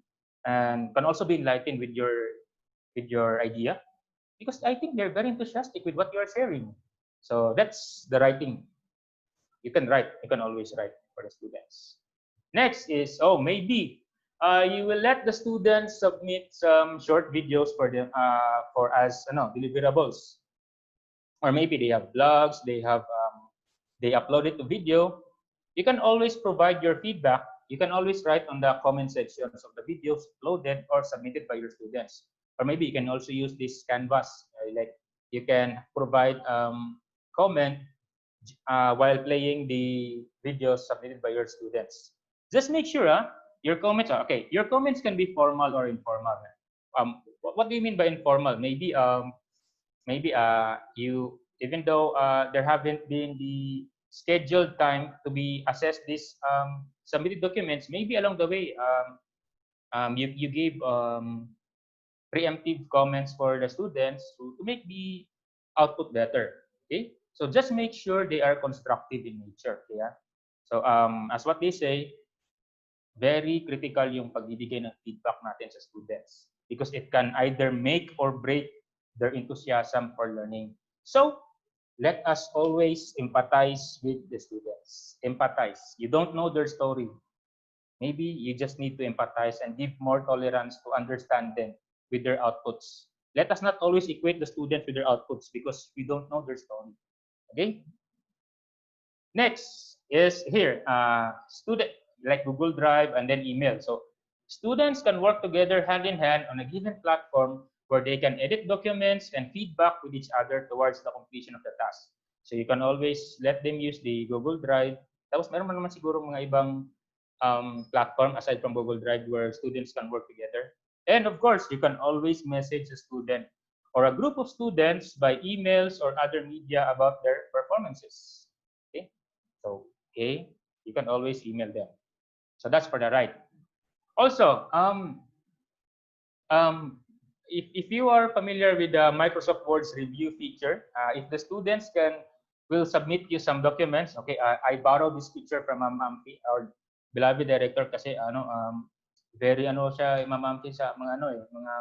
also be enlightened with your idea? Because I think they're very enthusiastic with what you are sharing. So that's the writing. You can write. You can always write for the students. Next is maybe you will let the students submit some short videos for them for as deliverables, or maybe they have blogs, they upload it to video. You can always provide your feedback. You can always write on the comment sections of the videos uploaded or submitted by your students. Or maybe you can also use this Canvas. Like you can provide comment while playing the videos submitted by your students. Just make sure your comments are okay. Your comments can be formal or informal. What do you mean by informal? Maybe you, even though there haven't been the scheduled time to be assessed this submitted documents, maybe along the way, you gave preemptive comments for the students to make the output better. Okay, so just make sure they are constructive in nature. Yeah. So as what they say, very critical yung pagbibigay ng feedback natin sa students because it can either make or break their enthusiasm for learning. So let us always empathize with the students. Empathize. You don't know their story. Maybe you just need to empathize and give more tolerance to understand them with their outputs. Let us not always equate the students with their outputs because we don't know their story. Okay? Next is here, student like Google Drive and then email. So students can work together hand in hand on a given platform where they can edit documents and feedback with each other towards the completion of the task. So you can always let them use the Google Drive. Tapos meron naman siguro mga ibang platform aside from Google Drive where students can work together. And of course, you can always message a student or a group of students by emails or other media about their performances. Okay? So, okay, you can always email them. So that's for the right. Also, if you are familiar with the Microsoft Word's review feature, if the students will submit you some documents, okay, I borrowed this picture from our beloved director kasi very siya Ma'am Ampi sa mga mga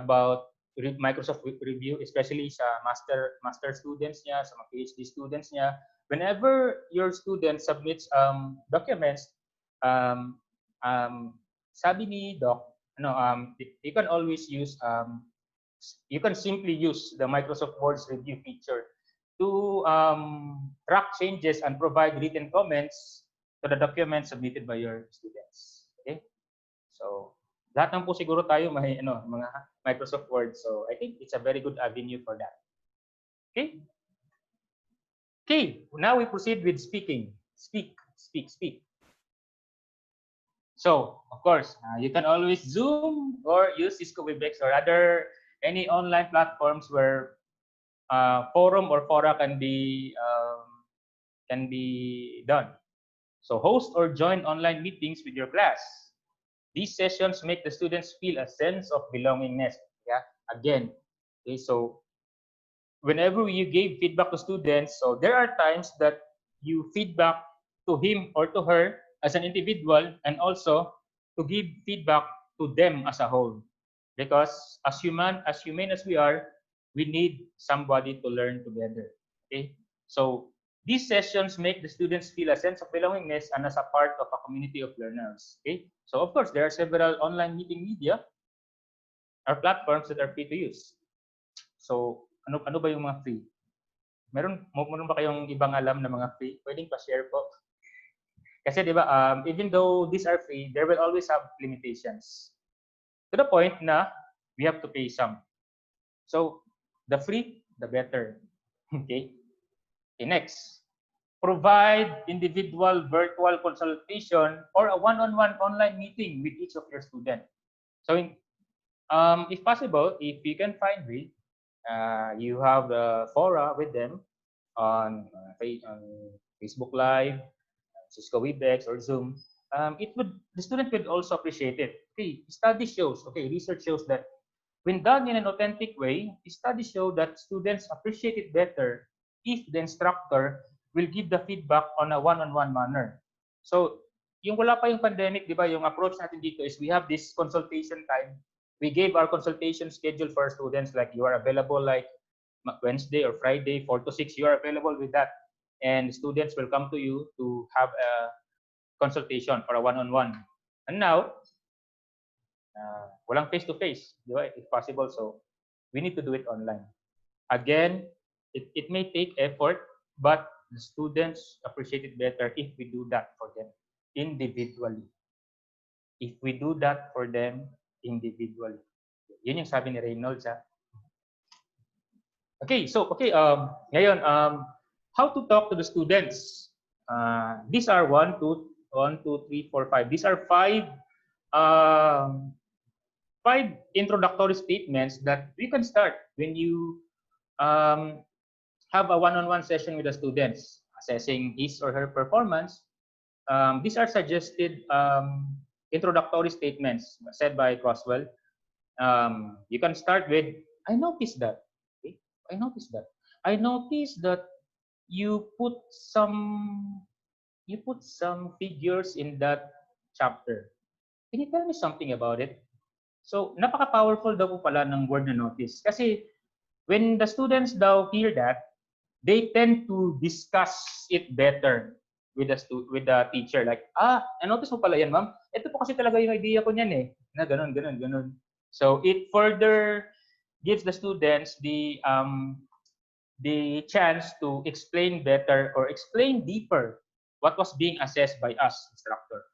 about Microsoft review, especially sa master students niya, sa mga PhD students niya. Whenever your student submits documents, um, sabi ni Doc, you can always use you can simply use the Microsoft Word's review feature to track changes and provide written comments to the documents submitted by your students. Okay? So, lahat ng po siguro tayo may mga Microsoft Word. So, I think it's a very good avenue for that. Okay? Okay, now we proceed with speaking. Speak, speak, speak. So, of course, you can always Zoom or use Cisco Webex or other any online platforms where forum or fora can be done. So, host or join online meetings with your class. These sessions make the students feel a sense of belongingness. Yeah, again, okay, so whenever you give feedback to students, so there are times that you feedback to him or to her as an individual and also to give feedback to them as a whole. Because as humane as we are, we need somebody to learn together. Okay? So these sessions make the students feel a sense of belongingness and as a part of a community of learners. Okay? So of course, there are several online meeting media or platforms that are free to use. So ano ba yung mga free? Meron ba kayong ibang alam na mga free? Pwedeng pa-share po. Kasi 'di ba, even though these are free, there will always have limitations. To the point na we have to pay some. So, the free, the better. Okay? Okay, next. Provide individual virtual consultation or a one-on-one online meeting with each of your students. So, if possible, if you can find way, you have the fora with them on Facebook Live, Cisco Webex, or Zoom. The student would also appreciate it. Okay, study shows, okay, research shows that when done in an authentic way, studies show that students appreciate it better if the instructor will give the feedback on a one-on-one manner. So, yung wala pa yung pandemic, di ba, yung approach natin dito is we have this consultation time. We gave our consultation schedule for our students, like you are available like Wednesday or Friday, 4 to 6, you are available with that. And students will come to you to have a consultation for a one-on-one. And now, walang face-to-face, di ba, if possible. So, we need to do it online. Again, it may take effort, but the students appreciate it better if we do that for them individually. If we do that for them individually. Yun yung sabi ni Reynolds, ha? Okay, so, okay, ngayon, how to talk to the students. These are 1, 2, 3, 4, 5. These are 5 introductory statements that we can start when you have a one-on-one session with the students, assessing his or her performance. these are suggested introductory statements said by Croswell. You can start with, I noticed that. Okay? I noticed that. I noticed that you put some you put some figures in that chapter. Can you tell me something about it? So, napaka-powerful daw po pala ng word na notice. Kasi when the students daw hear that, they tend to discuss it better with with the teacher. Like, notice mo pala yan, ma'am? Ito po kasi talaga yung idea ko niyan eh. Na ganun, ganun, ganun. So, it further gives the students the chance to explain better or explain deeper what was being assessed by us, instructor.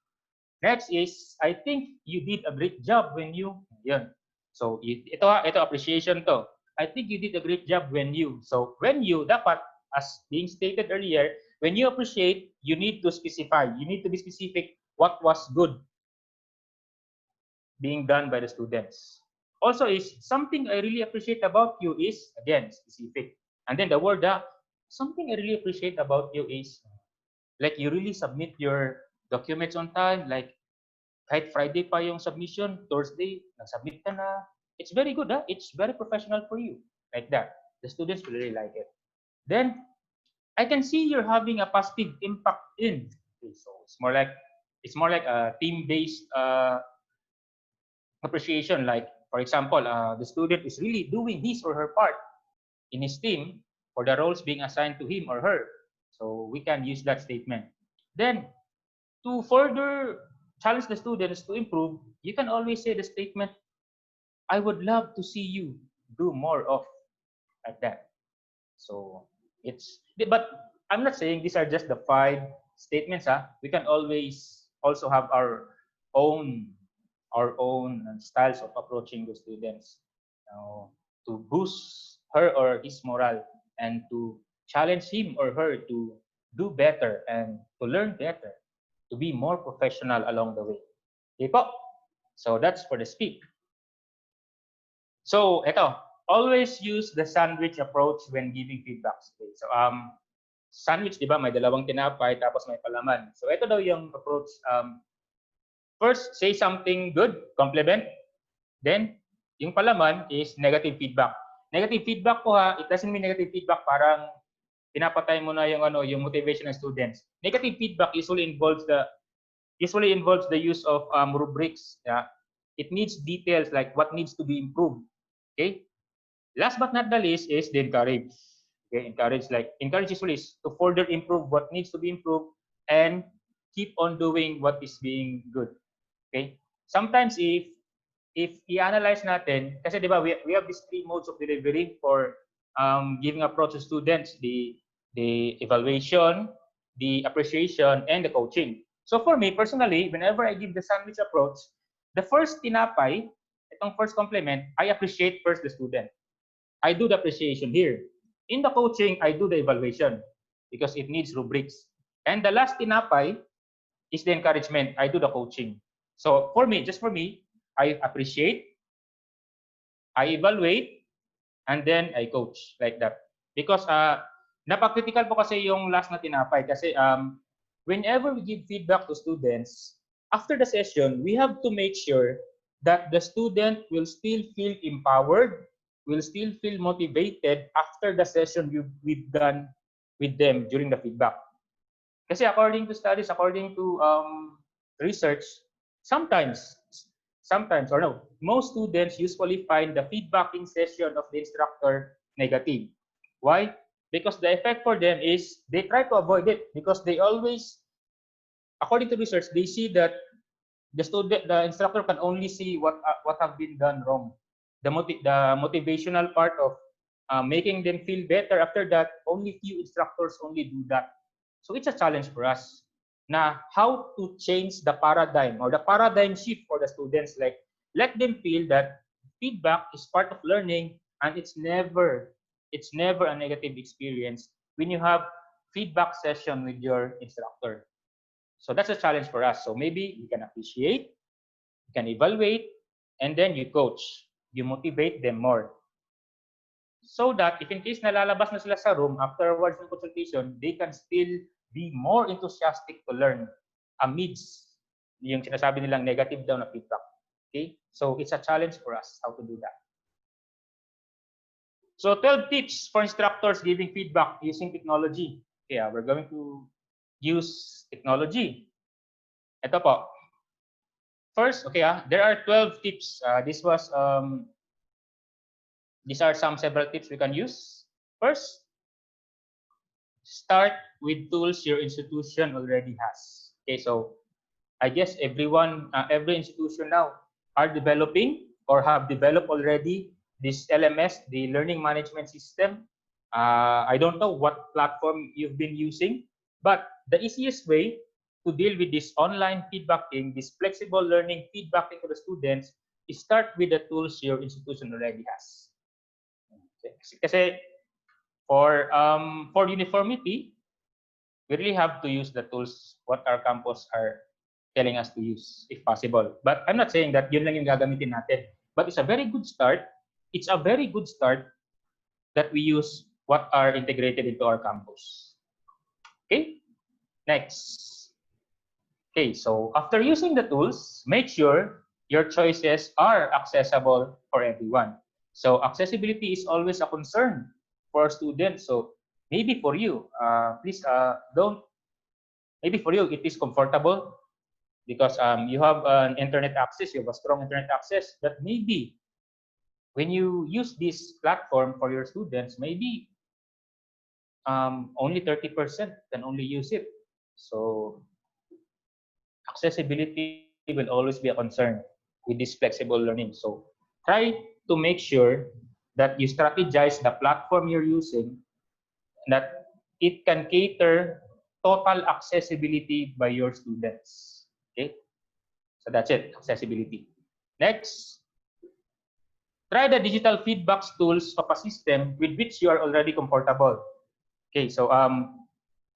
Next is, I think you did a great job when you, yun. So, ito appreciation to. I think you did a great job when you. So, when you, dapat, as being stated earlier, when you appreciate, you need to specify. You need to be specific what was good being done by the students. Also is, something I really appreciate about you is, again, specific. And then the word, something I really appreciate about you is, like, you really submit your documents on time, like, kahit Friday pa yung submission, Thursday, nag-submit ka na. It's very good, It's very professional for you. Like that. The students will really like it. Then, I can see you're having a positive impact in. Okay, so it's more like a team-based appreciation. Like, for example, the student is really doing his or her part in his team for the roles being assigned to him or her. So we can use that statement. Then, to further challenge the students to improve, you can always say the statement, I would love to see you do more of, like that. So but I'm not saying these are just the 5 statements. We can always also have own our own styles of approaching the students, to boost her or his morale and to challenge him or her to do better and to learn better, to be more professional along the way. Okay po? So that's for the speak. So ito, always use the sandwich approach when giving feedbacks. Okay, so sandwich, di ba, may dalawang tinapay tapos may palaman. So ito daw yung approach. First, say something good, compliment. Then, yung palaman is negative feedback. Negative feedback po, it doesn't mean negative feedback parang pinapatay mo na yung motivation ng students. Negative feedback usually involves the use of rubrics. Yeah? It needs details like what needs to be improved. Okay. Last but not the least is the encourage. Okay, encourage usually is to further improve what needs to be improved and keep on doing what is being good. Okay. Sometimes if i-analyze natin, kasi di ba we have these 3 modes of delivery for giving approach to students, the evaluation, the appreciation, and the coaching. So for me, personally, whenever I give the sandwich approach, the first tinapay, itong first compliment, I appreciate first the student. I do the appreciation here. In the coaching, I do the evaluation because it needs rubrics. And the last tinapay is the encouragement. I do the coaching. So for me, just for me, I appreciate, I evaluate, and then I coach like that. Because napaka-critical po kasi yung last na tinapay kasi whenever we give feedback to students, after the session, we have to make sure that the student will still feel empowered, will still feel motivated after the session we've done with them during the feedback. Kasi according to studies, according to research, sometimes, or no, most students usually find the feedbacking session of the instructor negative. Why? Because the effect for them is they try to avoid it because they always, according to research, they see that the instructor can only see what have been done wrong. The motivational part of making them feel better after that, only few instructors only do that. So it's a challenge for us na how to change the paradigm or the paradigm shift for the students. Like, let them feel that feedback is part of learning and it's never a negative experience when you have feedback session with your instructor. So that's a challenge for us. So maybe you can appreciate, you can evaluate, and then you coach. You motivate them more. So that if in case nalalabas na sila sa room afterwards ng consultation, they can still be more enthusiastic to learn amidst yung sinasabi nilang negative daw na feedback. Okay? So it's a challenge for us how to do that. So 12 tips for instructors giving feedback using technology. Okay, we're going to use technology. Ito po. First, okay, there are 12 tips. These are some several tips we can use. First, start with tools your institution already has. Okay, so I guess every institution now are developing or have developed already this LMS, the learning management system. I don't know what platform you've been using, but the easiest way to deal with this online feedbacking, this flexible learning feedbacking to the students, is start with the tools your institution already has. Okay. Kasi for uniformity, we really have to use the tools what our campus are telling us to use if possible. But I'm not saying that yun lang yung gagamitin natin. But it's a very good start. It's a very good start that we use what are integrated into our campus. Okay? Next. Okay, so after using the tools, make sure your choices are accessible for everyone. So accessibility is always a concern for students. So maybe for you, please don't. Maybe for you it is comfortable because you have an internet access, you have a strong internet access. But maybe when you use this platform for your students, maybe only 30% can only use it. So accessibility will always be a concern with this flexible learning. So try to make sure that you strategize the platform you're using, that it can cater total accessibility by your students. Okay, so that's it, accessibility. Next, try the digital feedback tools of a system with which you are already comfortable. Okay, so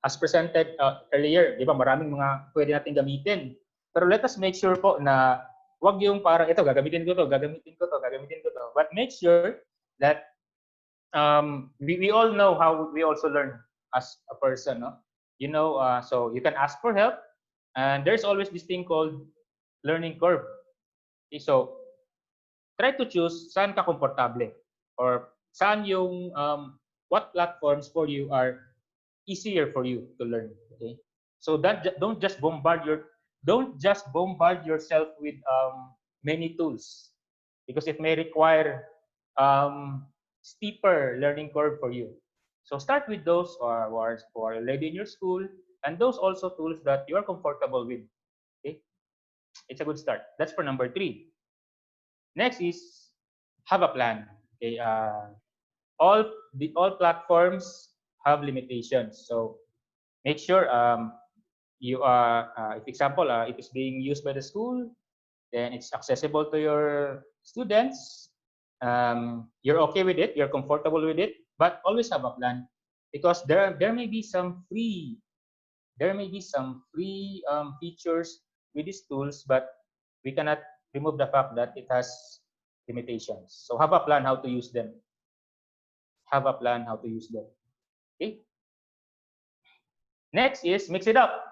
as presented earlier, di ba, maraming mga pwede natin gamitin. Pero let us make sure po na wag yung parang ito, gagamitin ko to, gagamitin ko to, gagamitin ko to. But make sure that we all know how we also learn as a person, no? You know, so you can ask for help, and there's always this thing called learning curve. Okay, so try to choose saan ka komportable or saan yung what platforms for you are easier for you to learn. Okay, so that don't just bombard yourself with many tools because it may require steeper learning curve for you. So start with those who are already in your school, and those also tools that you are comfortable with. Okay, it's a good start. That's for number 3. Next is have a plan. Okay, all platforms have limitations, so make sure you are, if example, it is being used by the school, then it's accessible to your students. You're okay with it, you're comfortable with it, but always have a plan because there may be some free features with these tools, but we cannot remove the fact that it has limitations. So have a plan how to use them. Have a plan how to use them. Okay. Next is mix it up.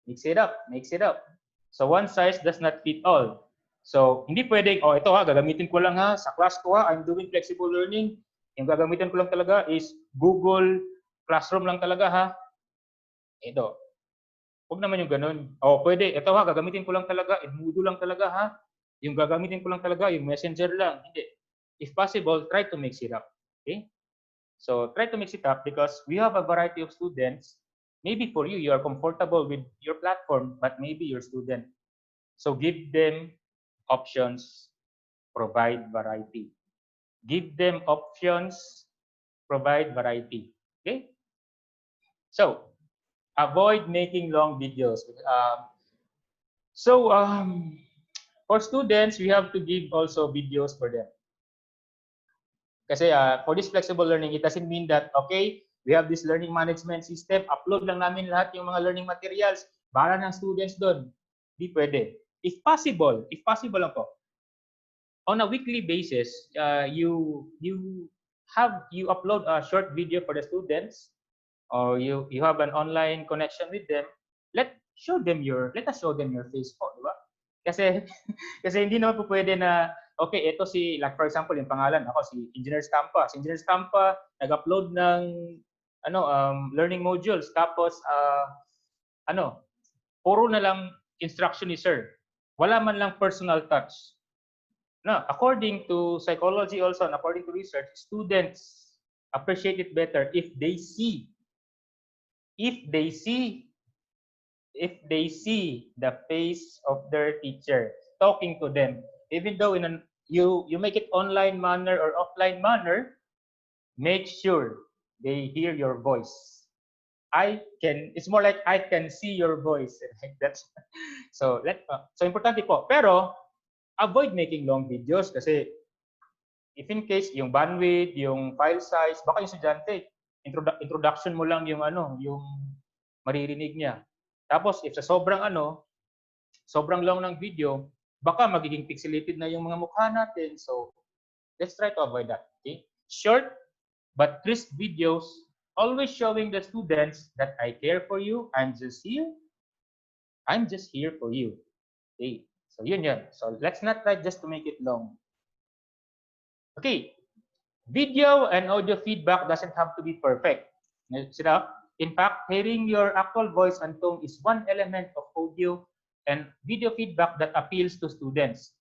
Mix it up. Mix it up. So one size does not fit all. So hindi pwedeng, oh ito ha, gagamitin ko lang ha, sa class ko ha, I'm doing flexible learning. Yung gagamitin ko lang talaga is Google Classroom lang talaga ha. Ito. Huwag naman yung ganun. Oh, pwede. Ito ha, gagamitin ko lang talaga, Moodle lang talaga ha. Yung gagamitin ko lang talaga, yung Messenger lang. Hindi. If possible, try to mix it up. Okay? So try to mix it up because we have a variety of students. Maybe for you, you are comfortable with your platform, but maybe your student. So give them options, provide variety. Give them options, provide variety. Okay? So avoid making long videos. So for students, we have to give also videos for them. Kasi for this flexible learning, it doesn't mean that, okay, we have this learning management system, upload lang namin lahat yung mga learning materials, para ng students doon. Di pwede. If possible lang po, on a weekly basis, you upload a short video for the students, or you have an online connection with them. let us show them your face po, di ba? Kasi, kasi hindi naman po pwede na, okay, ito si, like for example, yung pangalan, ako si Engineer Stampa. Si Engineer Stampa, nag-upload ng, learning modules. Tapos, puro na lang instruction ni sir. Wala man lang personal touch. No, according to psychology also and according to research, students appreciate it better if they see the face of their teacher talking to them, even though you make it online manner or offline manner, make sure they hear your voice. It's more like I can see your voice. That's so importante po. Pero avoid making long videos kasi if in case yung bandwidth, yung file size, baka yung estudyante introduction mo lang yung maririnig niya. Tapos if sa sobrang long ng video, baka magiging pixelated na yung mga mukha natin. So let's try to avoid that. Okay? Short but crisp videos, always showing the students that I care for you. I'm just here. I'm just here for you. Okay. So yun. So let's not try just to make it long. Okay. Video and audio feedback doesn't have to be perfect. In fact, hearing your actual voice and tone is one element of audio and video feedback that appeals to students.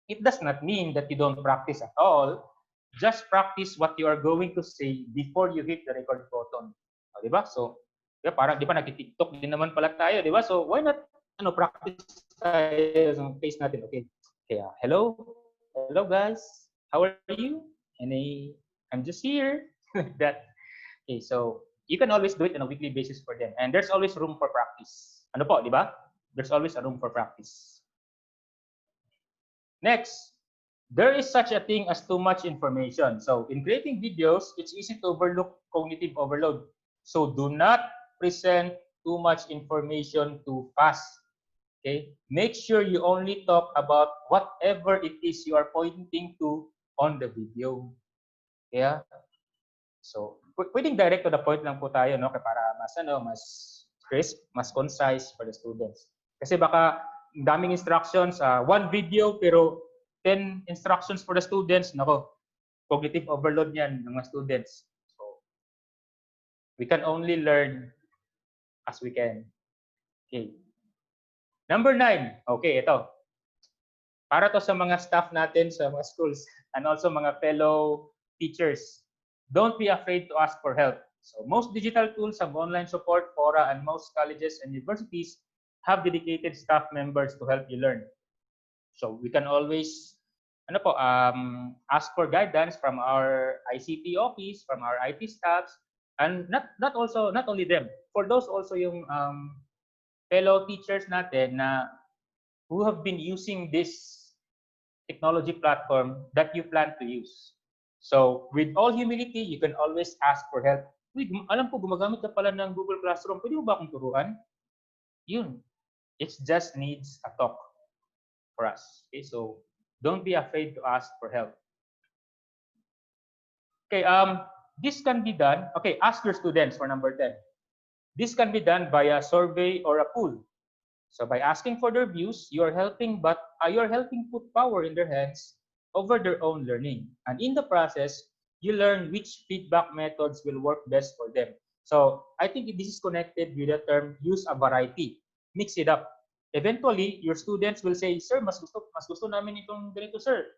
It does not mean that you don't practice at all. Just practice what you are going to say before you hit the record button. Di ba? So, parang di ba nag-TikTok din naman pala tayo, di ba? So, why not practice tayo sa face natin? Okay. Hello guys. How are you? And I'm just here. Like that. Okay, so you can always do it on a weekly basis for them. And there's always room for practice. Ano po, di ba? There's always a room for practice. Next, there is such a thing as too much information. So in creating videos, it's easy to overlook cognitive overload. So do not present too much information too fast. Okay? Make sure you only talk about whatever it is you are pointing to on the video. Yeah? So, pwedeng direct to the point lang po tayo, no? Para mas crisp, mas concise for the students. Kasi baka daming instructions, one video pero 10 instructions for the students, nako, cognitive overload yan ng mga students. So, we can only learn as we can. Okay. Number 9. Okay, ito. Para to sa mga staff natin sa mga schools and also mga fellow teachers. Don't be afraid to ask for help. So most digital tools have online support, fora, and most colleges and universities have dedicated staff members to help you learn. So we can always ask for guidance from our ICT office, from our IT staffs, and not only them. For those also yung fellow teachers natin na who have been using this technology platform that you plan to use. So, with all humility, you can always ask for help. Uy, alam ko, gumagamit ka pala ng Google Classroom. Pwede mo ba akong turuan? Yun. It just needs a talk for us. Okay, so don't be afraid to ask for help. Okay, this can be done. Okay, ask your students for number 10. This can be done via survey or a poll. So by asking for their views, you're helping put power in their hands over their own learning. And in the process, you learn which feedback methods will work best for them. So I think this is connected with the term use a variety. Mix it up. Eventually, your students will say, sir, mas gusto namin itong ganito, sir.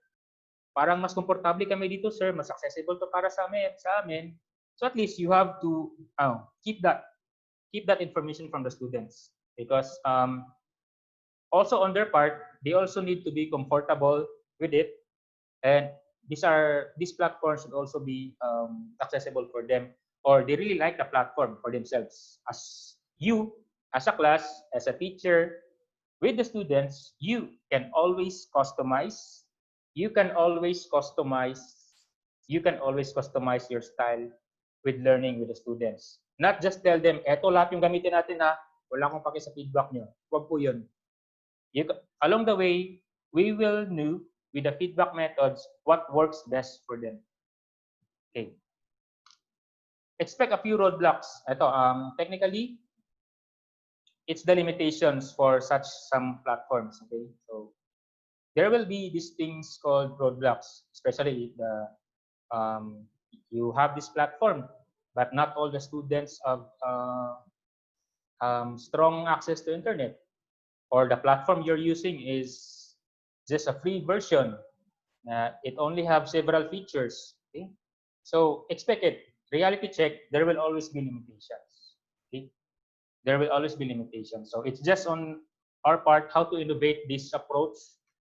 Parang mas komportable kami dito, sir. Mas accessible to para sa amin. So at least you have to keep that information from the students. Because also on their part, they also need to be comfortable with it, and these platforms should also be accessible for them, or they really like the platform for themselves. As a class, as a teacher, with the students, you can always customize. You can always customize your style with learning with the students. Not just tell them, eto lahat yung gamitin natin ha, wala akong pake sa feedback nyo. Huwag po yun. Along the way, we will know with the feedback methods what works best for them. Okay. Expect a few roadblocks. Ito, technically, it's the limitations for such some platforms. Okay, so there will be these things called roadblocks, especially if you have this platform, but not all the students have strong access to internet, or the platform you're using is just a free version. It only have several features. Okay, so expect it. Reality check. There will always be limitations. Okay, there will always be limitations. So it's just on our part how to innovate this approach,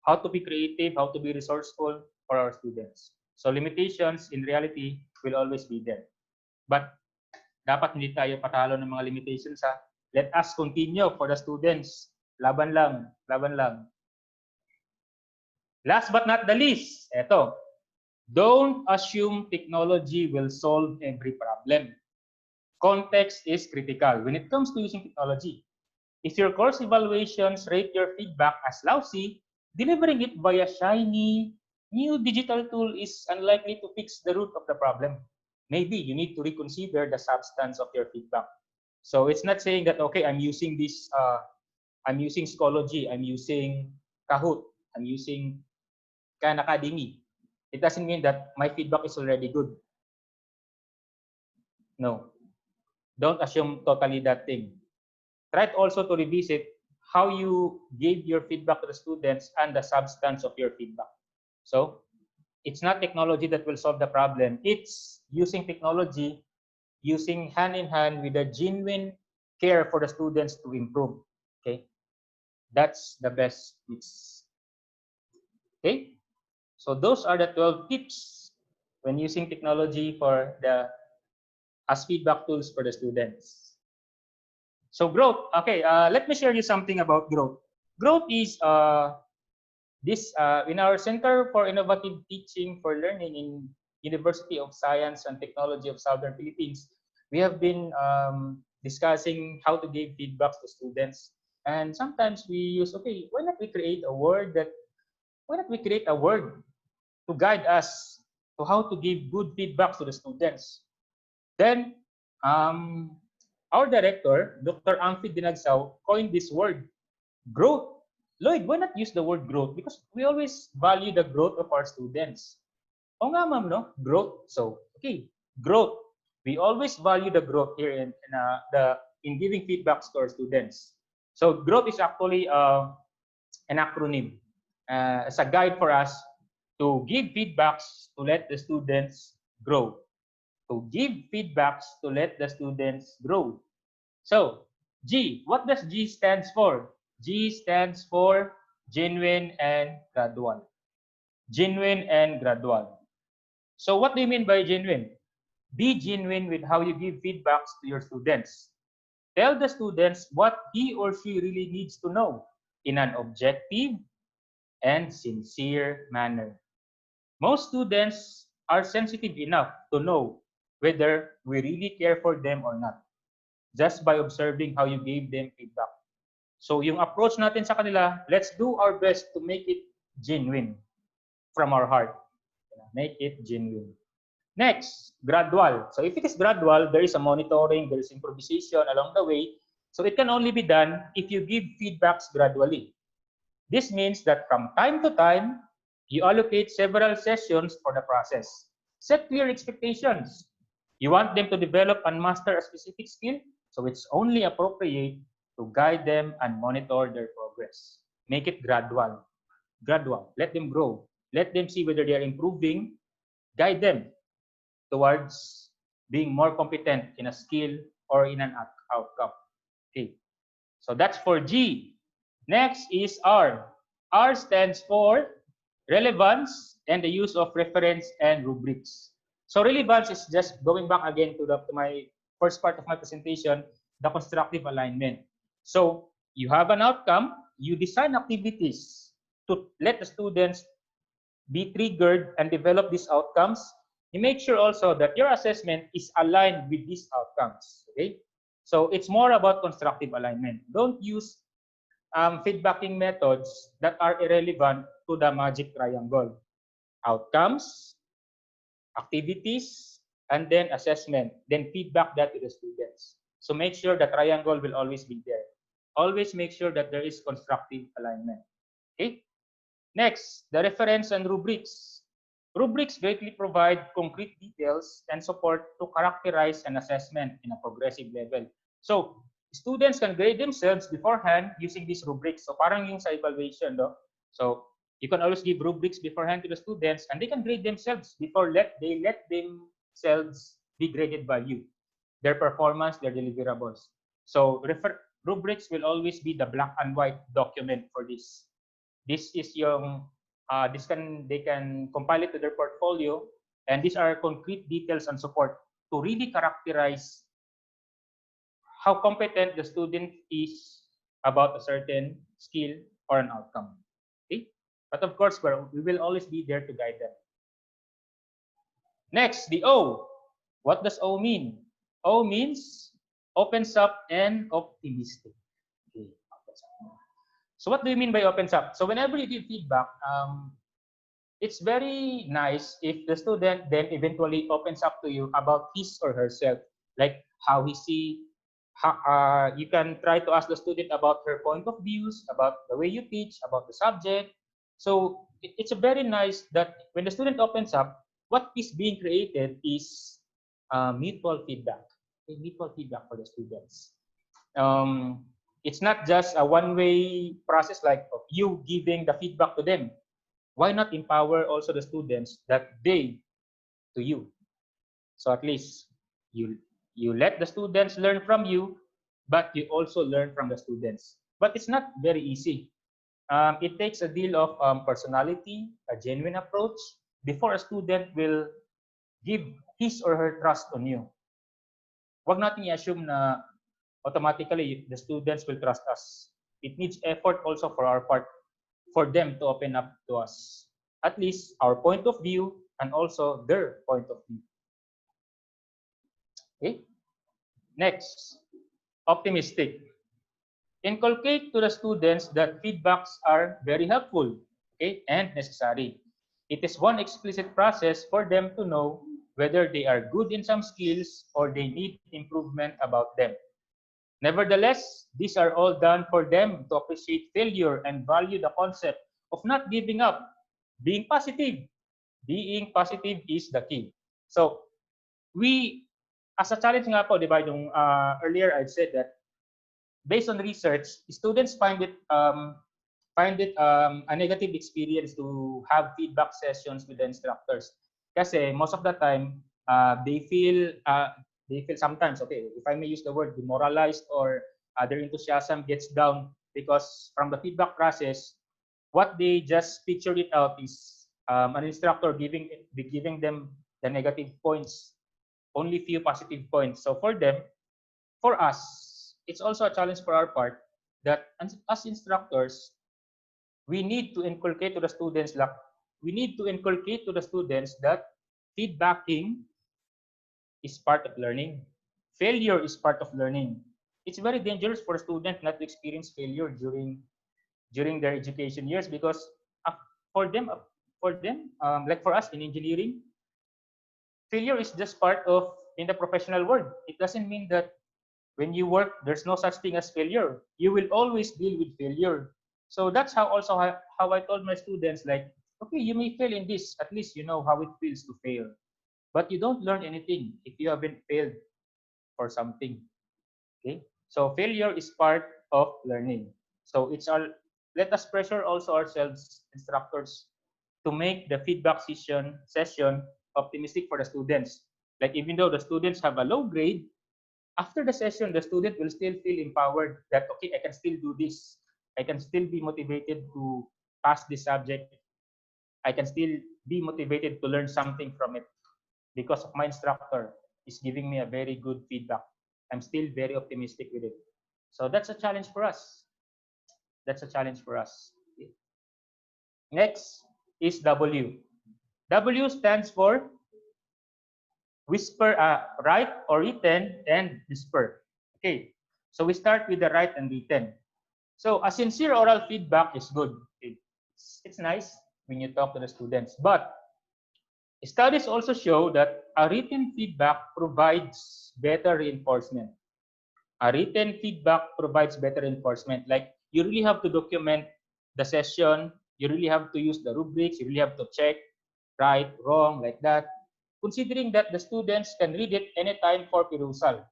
how to be creative, how to be resourceful for our students. So limitations in reality will always be there. But dapat hindi tayo patalo ng mga limitations ha. Let us continue for the students. Laban lang, laban lang. Last but not the least, eto, don't assume technology will solve every problem. Context is critical when it comes to using technology. If your course evaluations rate your feedback as lousy, delivering it via shiny, new digital tool is unlikely to fix the root of the problem. Maybe you need to reconsider the substance of your feedback. So it's not saying that, okay, I'm using this, I'm using Schoology, I'm using Kahoot, I'm using Khan Academy. It doesn't mean that my feedback is already good. No, don't assume totally that thing. Try also to revisit how you gave your feedback to the students and the substance of your feedback. So it's not technology that will solve the problem. It's using technology, using hand in hand with a genuine care for the students to improve. Okay, that's the best. It's okay. So those are the 12 tips when using technology for the as feedback tools for the students. So growth. Okay, let me share you something about growth. Growth is this in our Center for Innovative Teaching for Learning in University of Science and Technology of Southern Philippines. We have been discussing how to give feedbacks to students, and sometimes we use, okay, why not we create a word that why not we create a word to guide us to how to give good feedback to the students. Then our director, Dr. Amfi Dinagsao, coined this word, growth. Lloyd, why not use the word growth? Because we always value the growth of our students. Oh nga, ma'am, no? Growth. So, okay, growth. We always value the growth here in giving feedbacks to our students. So, growth is actually an acronym. As a guide for us to give feedbacks to let the students grow. To give feedbacks to let the students grow. So, G, what does G stands for? G stands for genuine and gradual. Genuine and gradual. So, what do you mean by genuine? Be genuine with how you give feedbacks to your students. Tell the students what he or she really needs to know in an objective and sincere manner. Most students are sensitive enough to know whether we really care for them or not, just by observing how you gave them feedback. So yung approach natin sa kanila, let's do our best to make it genuine from our heart. Make it genuine. Next, gradual. So if it is gradual, there is a monitoring, there is improvisation along the way. So it can only be done if you give feedbacks gradually. This means that from time to time, you allocate several sessions for the process. Set clear expectations. You want them to develop and master a specific skill, so it's only appropriate to guide them and monitor their progress. Make it gradual. Gradual. Let them grow. Let them see whether they are improving. Guide them towards being more competent in a skill or in an outcome. Okay. So that's for G. Next is R. R stands for relevance and the use of reference and rubrics. So relevance is just going back again to my first part of my presentation, the constructive alignment. So you have an outcome, you design activities to let the students be triggered and develop these outcomes. You make sure also that your assessment is aligned with these outcomes. Okay, so it's more about constructive alignment. Don't use feedbacking methods that are irrelevant to the magic triangle. Outcomes, activities, and then assessment. Then feedback that to the students. So make sure the triangle will always be there. Always make sure that there is constructive alignment. Okay. Next, the reference and rubrics. Rubrics greatly provide concrete details and support to characterize an assessment in a progressive level. So, students can grade themselves beforehand using these rubrics. So, parang yung sa evaluation, no? So, you can always give rubrics beforehand to the students and they can grade themselves before they let themselves be graded by you. Their performance, their deliverables. So, rubrics will always be the black and white document for this. This is yung they can compile it to their portfolio, and these are concrete details and support to really characterize how competent the student is about a certain skill or an outcome. Okay, but of course we will always be there to guide them. Next, the O. What does O mean? O means opens up and optimistic. Okay. So what do you mean by opens up? So whenever you give feedback, it's very nice if the student then eventually opens up to you about his or herself, like how he see. You can try to ask the student about her point of views, about the way you teach, about the subject. So it's a very nice that when the student opens up, what is being created is mutual feedback, mutual feedback for the students. It's not just a one-way process like of you giving the feedback to them. Why not empower also the students that they to you? So at least you let the students learn from you, but you also learn from the students. But it's not very easy. It takes a deal of personality, a genuine approach, before a student will give his or her trust on you. Wag natin i-assume na automatically the students will trust us. It needs effort also for our part for them to open up to us. At least our point of view and also their point of view. Okay? Next, optimistic. Inculcate to the students that feedbacks are very helpful, okay, and necessary. It is one explicit process for them to know whether they are good in some skills or they need improvement about them. Nevertheless, these are all done for them to appreciate failure and value the concept of not giving up. Being positive. Being positive is the key. So, we, as a challenge nga po, di ba, yung earlier I said that based on research, students find it a negative experience to have feedback sessions with the instructors. Kasi most of the time, they feel sometimes, okay, if I may use the word, demoralized or their enthusiasm gets down because from the feedback process, what they just pictured it out is an instructor giving them the negative points, only few positive points. So for them, for us, it's also a challenge for our part that as instructors, we need to inculcate to the students that feedbacking is part of learning. Failure is part of learning. It's very dangerous for a student not to experience failure during their education years because uh, for them uh, like for us in engineering, failure is just part of in the professional world. It doesn't mean that when you work, there's no such thing as failure. You will always deal with failure. So that's how also how I told my students, like, okay, you may fail in this, at least you know how it feels to fail. But you don't learn anything if you haven't failed for something. Okay? So failure is part of learning. So it's all let us pressure also ourselves, instructors, to make the feedback session optimistic for the students. Like even though the students have a low grade, after the session, the student will still feel empowered that, okay, I can still do this. I can still be motivated to pass this subject. I can still be motivated to learn something from it because of my instructor is giving me a very good feedback. I'm still very optimistic with it. So that's a challenge for us. That's a challenge for us. Okay. Next is W. W stands for whisper, write or written, and whisper. Okay, so we start with the write and written. So a sincere oral feedback is good. It's nice when you talk to the students, but studies also show that a written feedback provides better reinforcement. A written feedback provides better enforcement. Like you really have to document the session. You really have to use the rubrics. You really have to check right, wrong, like that. Considering that the students can read it anytime for perusal,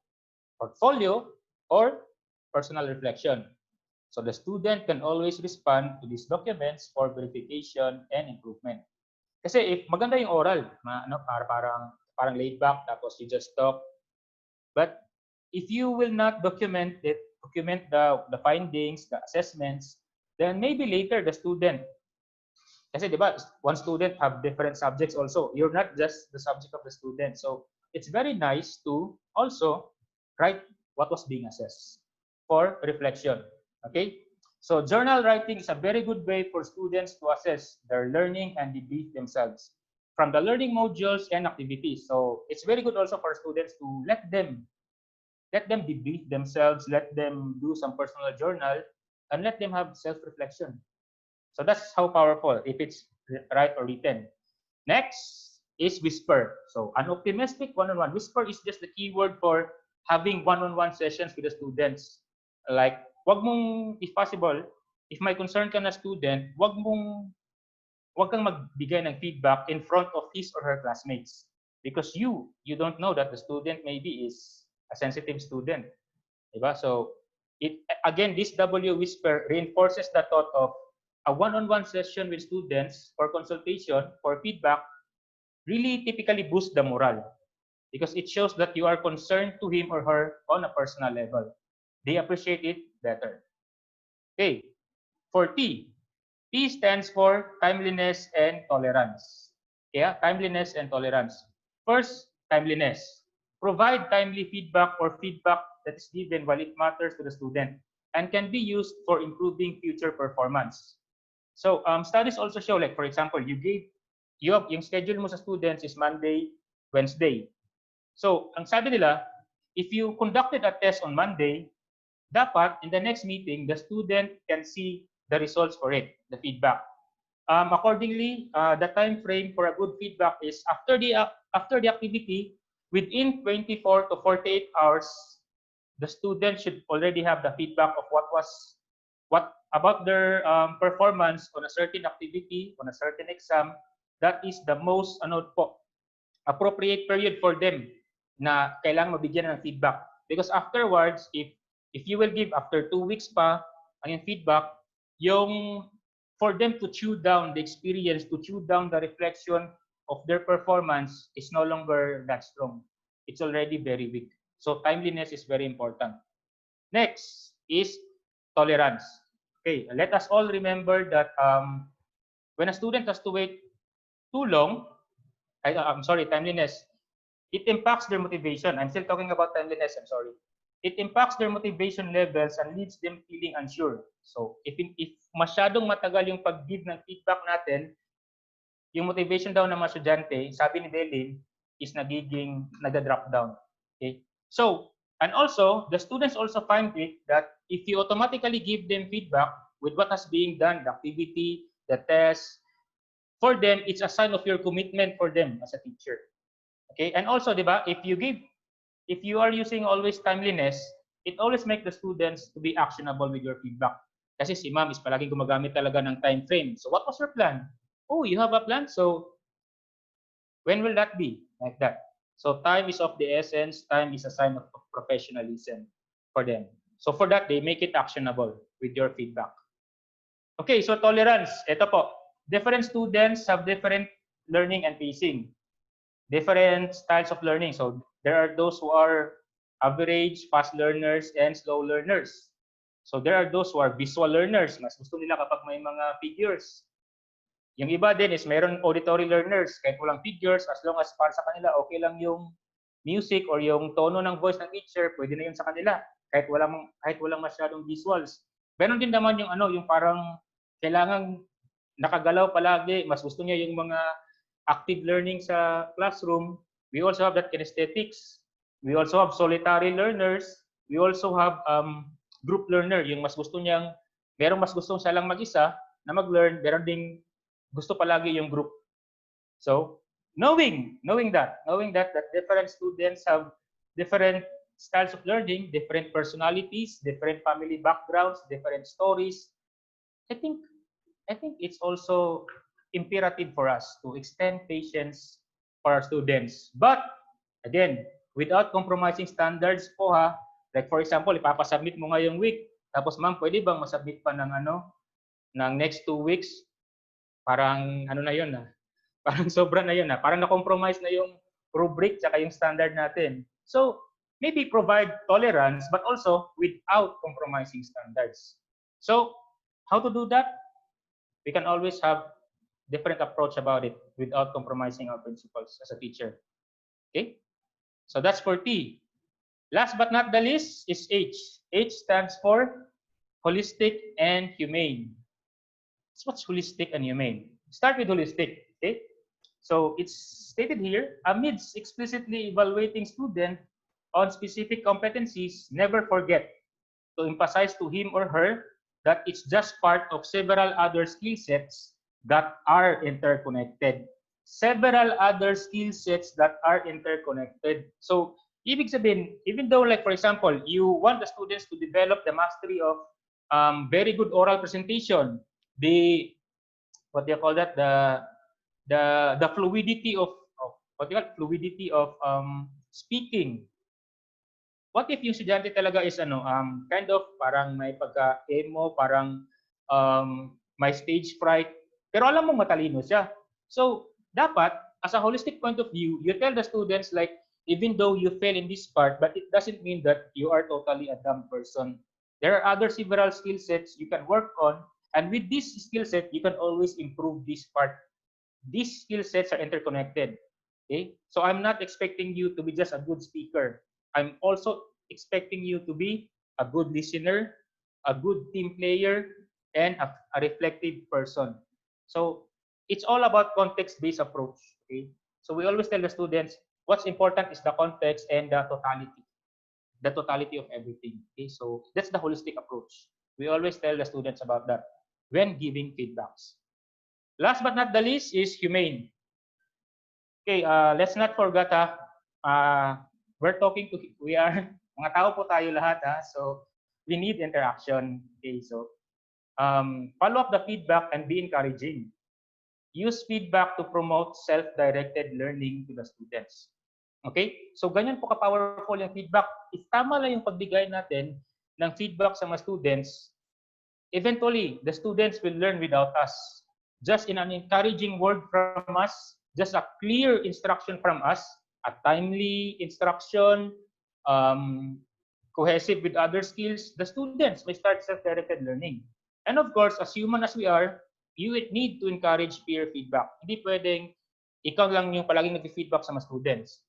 portfolio, or personal reflection. So the student can always respond to these documents for verification and improvement. Kasi if maganda yung oral, ano, parang laid back, tapos you just talk. But if you will not document it, document the findings, the assessments, then maybe later the student, kasi di ba, one student have different subjects also. You're not just the subject of the student. So it's very nice to also write what was being assessed for reflection. Okay? So journal writing is a very good way for students to assess their learning and debrief themselves from the learning modules and activities. So it's very good also for students to let them debrief themselves, let them do some personal journal, and let them have self-reflection. So that's how powerful if it's right or written. Next is whisper. So an optimistic one-on-one. Whisper is just the keyword for having one-on-one sessions with the students. Like, wag mong, if possible, if may concern ka na student, wag kang magbigay ng feedback in front of his or her classmates. Because you don't know that the student maybe is a sensitive student. Diba? So, again, this W whisper reinforces the thought of a one-on-one session with students for consultation, for feedback, really typically boosts the morale because it shows that you are concerned to him or her on a personal level. They appreciate it better. Okay, for T. T stands for timeliness and tolerance. Yeah, timeliness and tolerance. First, timeliness. Provide timely feedback or feedback that is given while it matters to the student and can be used for improving future performance. So studies also show, like for example, yung schedule mo sa students is Monday, Wednesday. So ang sabi nila, if you conducted a test on Monday, dapat in the next meeting, the student can see the results for it, the feedback. Accordingly, the time frame for a good feedback is after the activity, within 24 to 48 hours, the student should already have the feedback of what about their performance on a certain activity, on a certain exam. That is the most appropriate period for them na kailangan mabigyan ng feedback. Because afterwards, if you will give after 2 weeks pa ang feedback, yung for them to chew down the experience, to chew down the reflection of their performance is no longer that strong. It's already very weak. So timeliness is very important. Next is tolerance. Okay, let us all remember that when a student has to wait too long, I'm sorry, timeliness, it impacts their motivation. I'm still talking about timeliness, I'm sorry. It impacts their motivation levels and leaves them feeling unsure. So, if masyadong matagal yung pag-give ng feedback natin, yung motivation daw ng mga estudyante, sabi ni Delin, is nagda-drop down. Okay? So, and also, the students also find it that if you automatically give them feedback with what has being done, the activity, the test, for them, it's a sign of your commitment for them as a teacher. Okay? And also, di ba, if you are using always timeliness, it always makes the students to be actionable with your feedback. Kasi si ma'am is palaging gumagamit talaga ng time frame. So what was your plan? Oh, you have a plan? So when will that be? Like that. So time is of the essence. Time is a sign of professionalism for them. So for that, they make it actionable with your feedback. Okay, so tolerance. Ito po. Different students have different learning and pacing. Different styles of learning. So there are those who are average, fast learners, and slow learners. So there are those who are visual learners. Mas gusto nila kapag may mga figures. Yung iba din is meron auditory learners. Kahit walang figures, as long as para sa kanila, okay lang yung music or yung tono ng voice ng teacher, pwede na yun sa kanila. Kahit walang masyadong visuals. Meron din naman yung parang kailangan nakagalaw palagi. Mas gusto niya yung mga active learning sa classroom. We also have that kinesthetics. We also have solitary learners. We also have group learner. Yung merong mas gustong siya lang mag-isa na mag-learn. Meron ding gusto palagi yung group. So, knowing that different students have different styles of learning, different personalities, different family backgrounds, different stories. I think I think it's also imperative for us to extend patience for our students. But again, without compromising standards po ha. Like for example, ipapasubmit mo ngayong week, tapos ma'am, pwede bang masubmit pa ng ng next 2 weeks? Parang ano na 'yon ah. Parang sobra na 'yon ah. Parang na-compromise na yung rubric tsaka yung standard natin. So, maybe provide tolerance but also without compromising standards. So, how to do that? We can always have different approach about it without compromising our principles as a teacher. Okay? So that's for T. Last but not the least is H. H stands for holistic and humane. So what's holistic and humane? Start with holistic. Okay? So it's stated here, amidst explicitly evaluating student on specific competencies, never forget to emphasize to him or her that it's just part of several other skill sets that are interconnected. Several other skill sets that are interconnected. So, ibig sabihin, even though like for example, you want the students to develop the mastery of very good oral presentation, the what do you call that? The fluidity of what do you call it? Fluidity of speaking. What if yung estudyante talaga is kind of parang may pagka-emo, parang may stage fright, pero alam mo matalino siya. So, dapat, as a holistic point of view, you tell the students like, even though you fail in this part, but it doesn't mean that you are totally a dumb person. There are other several skill sets you can work on, and with this skill set, you can always improve this part. These skill sets are interconnected. Okay? So I'm not expecting you to be just a good speaker. I'm also expecting you to be a good listener, a good team player, and a reflective person. So it's all about context-based approach. Okay? So we always tell the students what's important is the context and the totality of everything. Okay? So that's the holistic approach. We always tell the students about that when giving feedbacks. Last but not the least is humane. Okay, let's not forget we are mga tao po tayo lahat so we need interaction. Okay, so follow up the feedback and be encouraging. Use feedback to promote self-directed learning to the students. Okay? So ganyan po ka-powerful yung feedback. If tama lang yung pagbigay natin ng feedback sa mga students, eventually the students will learn without us. Just in an encouraging word from us, just a clear instruction from us, a timely instruction, cohesive with other skills, the students may start self-directed learning. And of course, as human as we are, you need to encourage peer feedback. Hindi pwedeng ikaw lang yung palaging nag-feedback sa mga students.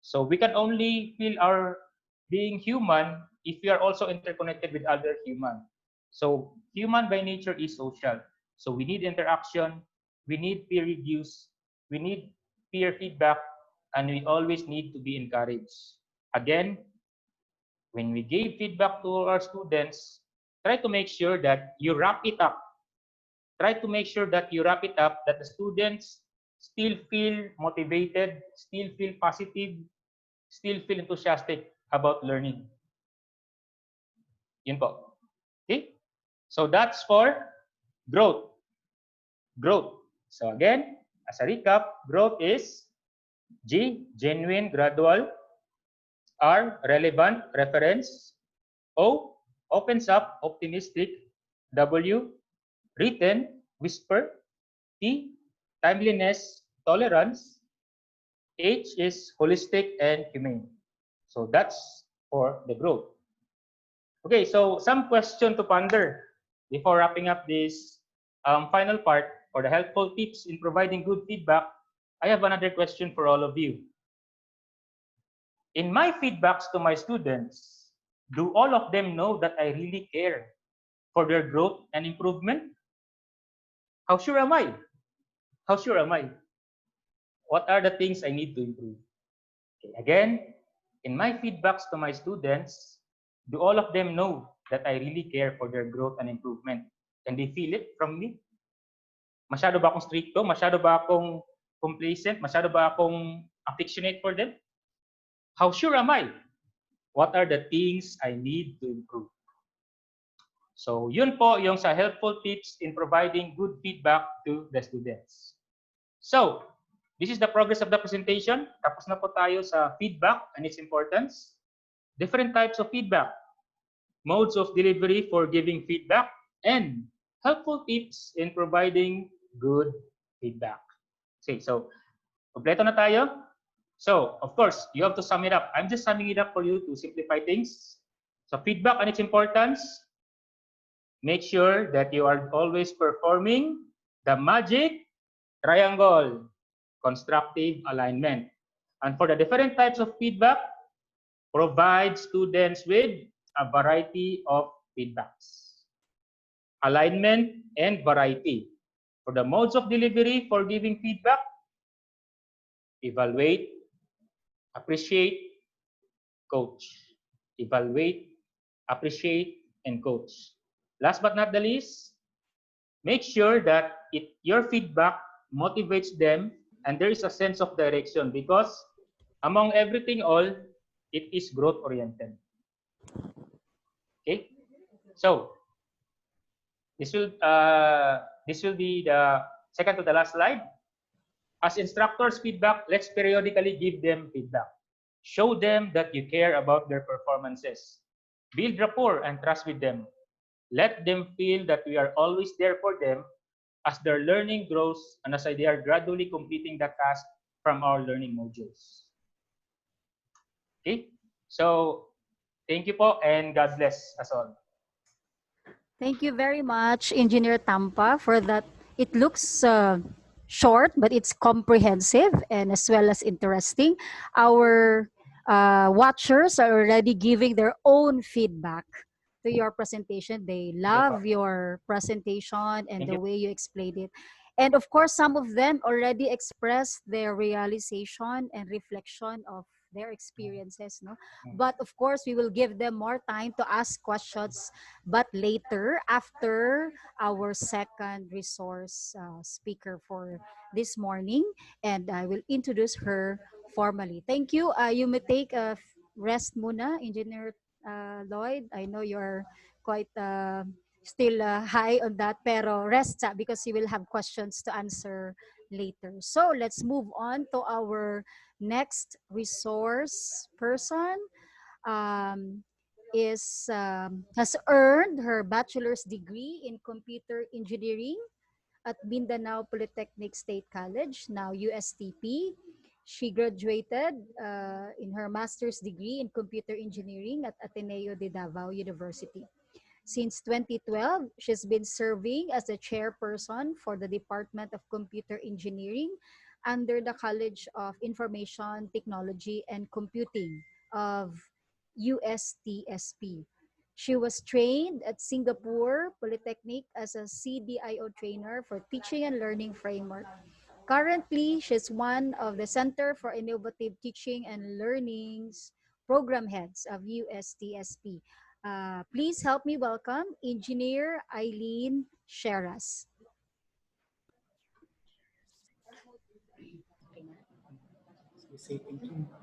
So we can only feel our being human if we are also interconnected with other human. So human by nature is social. So we need interaction, we need peer reviews, we need peer feedback, and we always need to be encouraged. Again, when we give feedback to our students, try to make sure that you wrap it up. Try to make sure that you wrap it up, that the students still feel motivated, still feel positive, still feel enthusiastic about learning. Yun po. Okay? So that's for growth. Growth. So again, as a recap, growth is G, genuine, gradual. R, relevant, reference. O, opens up, optimistic. W, written, whisper. T, timeliness, tolerance. H is holistic and humane. So that's for the growth. Okay, so some question to ponder before wrapping up this final part for the helpful tips in providing good feedback. I have another question for all of you. In my feedbacks to my students, do all of them know that I really care for their growth and improvement? How sure am I? How sure am I? What are the things I need to improve? Okay, again, in my feedbacks to my students, do all of them know that I really care for their growth and improvement? Can they feel it from me? Masyado ba akong stricto? Masyado ba akong complacent? Masyado ba akong affectionate for them? How sure am I? What are the things I need to improve? So yun po yung sa helpful tips in providing good feedback to the students. So, this is the progress of the presentation. Tapos na po tayo sa feedback and its importance. Different types of feedback, modes of delivery for giving feedback, and helpful tips in providing good feedback. Okay, so kompleto na tayo. So, of course, you have to sum it up. I'm just summing it up for you to simplify things. So, feedback and its importance. Make sure that you are always performing the magic triangle, constructive alignment. And for the different types of feedback, provide students with a variety of feedbacks. Alignment and variety. For the modes of delivery for giving feedback, evaluate, appreciate, coach. Evaluate, appreciate, and coach. Last but not the least, make sure that your feedback motivates them and there is a sense of direction because among everything all, it is growth oriented. Okay, so this will be the second to the last slide. As instructors feedback, let's periodically give them feedback. Show them that you care about their performances. Build rapport and trust with them. Let them feel that we are always there for them as their learning grows and as they are gradually completing the task from our learning modules. Okay, so thank you po and God bless us all. Thank you very much, Engineer Tampa, for that. It looks short, but it's comprehensive and as well as interesting. Our watchers are already giving their own feedback to your presentation. They love your presentation and the way you explained it. And of course, some of them already expressed their realization and reflection of their experiences, no? But of course, we will give them more time to ask questions, but later after our second resource speaker for this morning, and I will introduce her formally. Thank you. You may take a rest muna, Engineer Lloyd. I know you're quite still high on that, pero rest because you will have questions to answer later. So let's move on to our next resource person. Um, has earned her bachelor's degree in computer engineering at Mindanao Polytechnic State College, now USTP. She graduated in her master's degree in computer engineering at Ateneo de Davao University. Since 2012, she's been serving as the chairperson for the Department of Computer Engineering under the College of Information Technology and Computing of USTSP. She was trained at Singapore Polytechnic as a CDIO trainer for teaching and learning framework. Currently, she's one of the Center for Innovative Teaching and Learning's program heads of USTSP. Please help me welcome Engineer Eileen Sheras.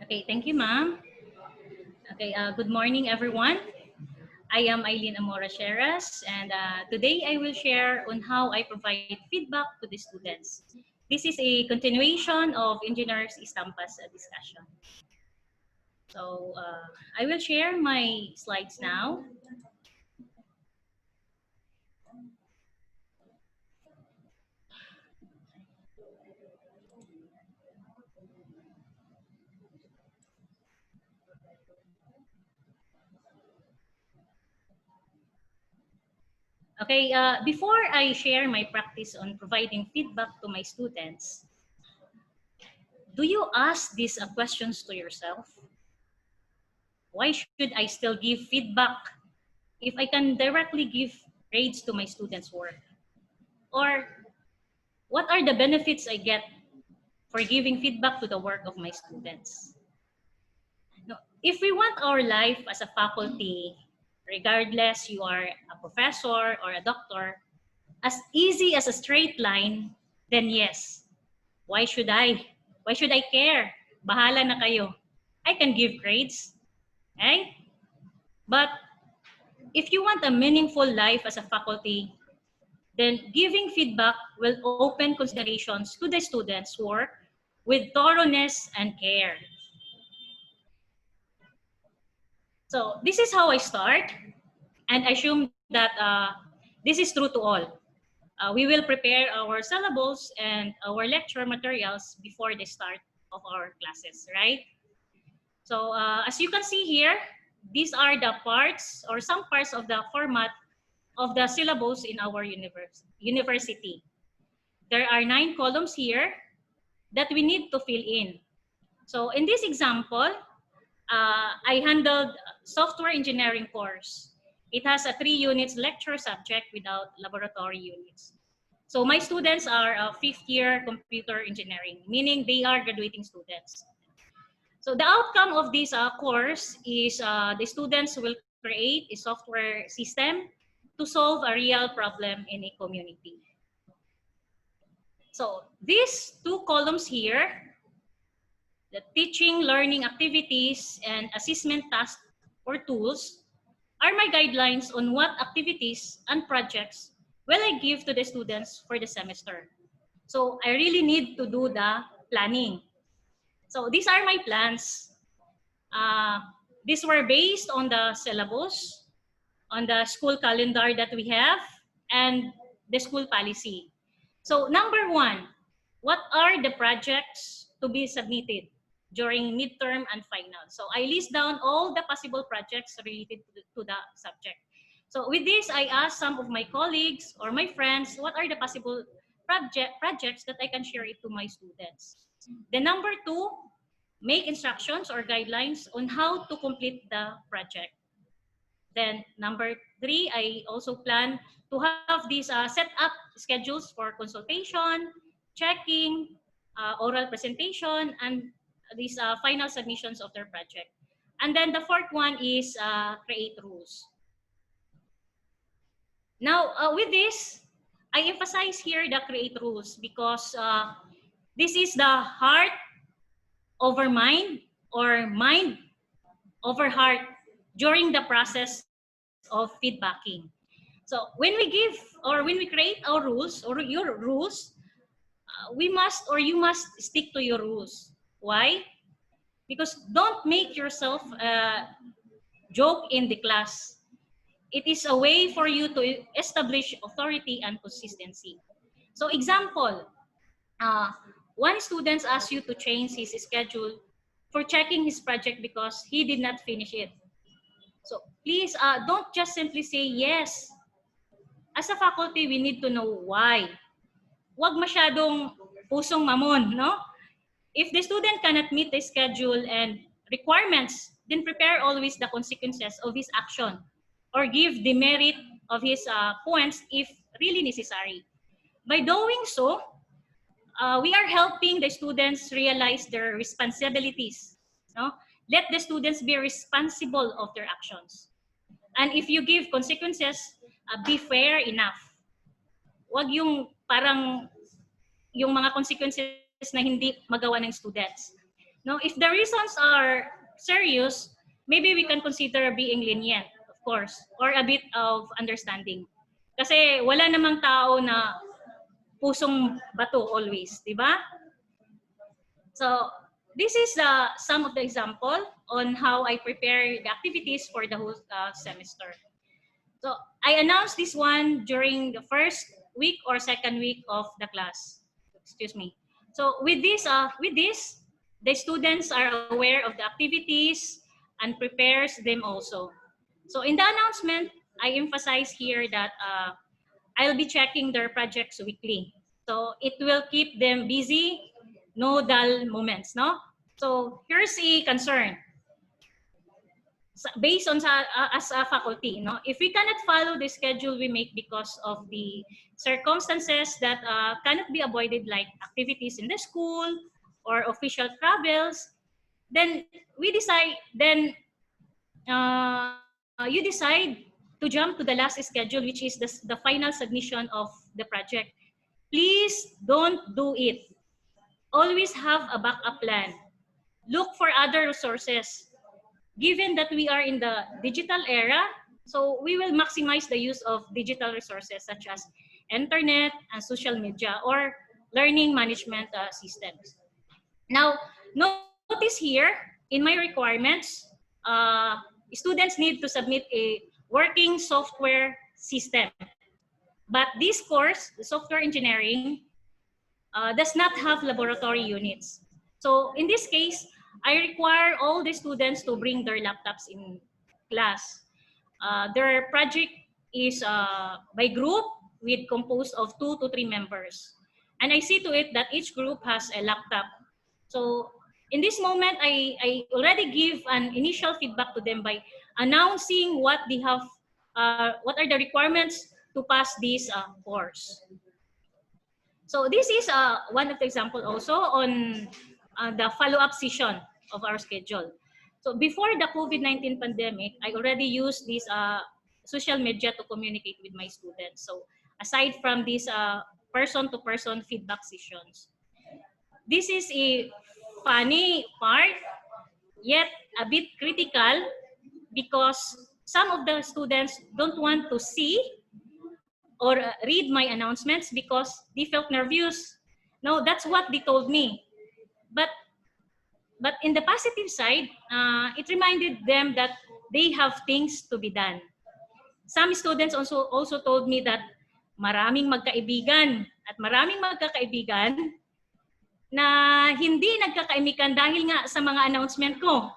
Okay, thank you, ma'am. Okay, good morning, everyone. I am Eileen Amora Sheras, and today I will share on how I provide feedback to the students. This is a continuation of Engineers Istampa's discussion. So I will share my slides now. Okay, before I share my practice on providing feedback to my students, do you ask these questions to yourself? Why should I still give feedback if I can directly give grades to my students' work? Or what are the benefits I get for giving feedback to the work of my students? No, if we want our life as a faculty, regardless you are a professor or a doctor, as easy as a straight line, then yes. Why should I? Why should I care? Bahala na kayo. I can give grades. Okay? But if you want a meaningful life as a faculty, then giving feedback will open considerations to the students' work with thoroughness and care. So this is how I start, and I assume that this is true to all. We will prepare our syllables and our lecture materials before the start of our classes, right? So as you can see here, these are the parts or some parts of the format of the syllabus in our university. There are 9 columns here that we need to fill in. So in this example, I handled software engineering course. It has a 3 units lecture subject without laboratory units. So my students are 5th year computer engineering, meaning they are graduating students. So the outcome of this course is the students will create a software system to solve a real problem in a community. So these 2 columns here, the teaching, learning activities, and assessment tasks or tools are my guidelines on what activities and projects will I give to the students for the semester. So I really need to do the planning. So these are my plans. These were based on the syllabus, on the school calendar that we have, and the school policy. So number 1, what are the projects to be submitted during midterm and final? So I list down all the possible projects related to the subject. So with this, I asked some of my colleagues or my friends, what are the possible projects that I can share it to my students? Then number 2, make instructions or guidelines on how to complete the project. Then number 3, I also plan to have these set up schedules for consultation, checking, oral presentation, and these final submissions of their project. And then the 4th one is create rules. Now, with this, I emphasize here the create rules because this is the heart over mind or mind over heart during the process of feedbacking. So when we give or when we create our rules or your rules, we must or you must stick to your rules. Why? Because don't make yourself joke in the class. It is a way for you to establish authority and consistency. So example, uh, one student asks you to change his schedule for checking his project because he did not finish it. So please don't just simply say yes. As a faculty, we need to know why. Huwag masyadong pusong mamon, no? If the student cannot meet the schedule and requirements, then prepare always the consequences of his action or give the merit of his points if really necessary. By doing so, we are helping the students realize their responsibilities. No? Let the students be responsible of their actions. And if you give consequences, be fair enough. Wag yung parang yung mga consequences na hindi magawa ng students. No, if the reasons are serious, maybe we can consider being lenient, of course, or a bit of understanding. Kasi wala namang tao na pusong bato always, di ba? So this is some of the example on how I prepare the activities for the whole semester. So I announced this one during the first week or second week of the class. Excuse me. So with this, the students are aware of the activities and prepares them also. So in the announcement, I emphasize here that I'll be checking their projects weekly. So it will keep them busy, no dull moments, no? So here's a concern. Based on as a faculty, no, if we cannot follow the schedule we make because of the circumstances that cannot be avoided, like activities in the school or official travels, then we decide. Then you decide to jump to the last schedule, which is the final submission of the project. Please don't do it. Always have a backup plan. Look for other resources. given that we are in the digital era, so we will maximize the use of digital resources such as internet and social media or learning management systems. Now, notice here in my requirements, students need to submit a working software system. But this course, the software engineering, does not have laboratory units. So in this case, I require all the students to bring their laptops in class. Their project is by group with composed of 2 to 3 members. And I see to it that each group has a laptop. So in this moment, I already give an initial feedback to them by announcing what they have, what are the requirements to pass this course. So this is one of the example also on the follow-up session of our schedule. So before the COVID-19 pandemic, I already used this social media to communicate with my students. So aside from these person-to-person feedback sessions, this is a funny part, yet a bit critical because some of the students don't want to see or read my announcements because they felt nervous. No, that's what they told me. But in the positive side, it reminded them that they have things to be done. Some students also told me that maraming magkaibigan at maraming magkakaibigan na hindi nagkakaimikan dahil nga sa mga announcement ko.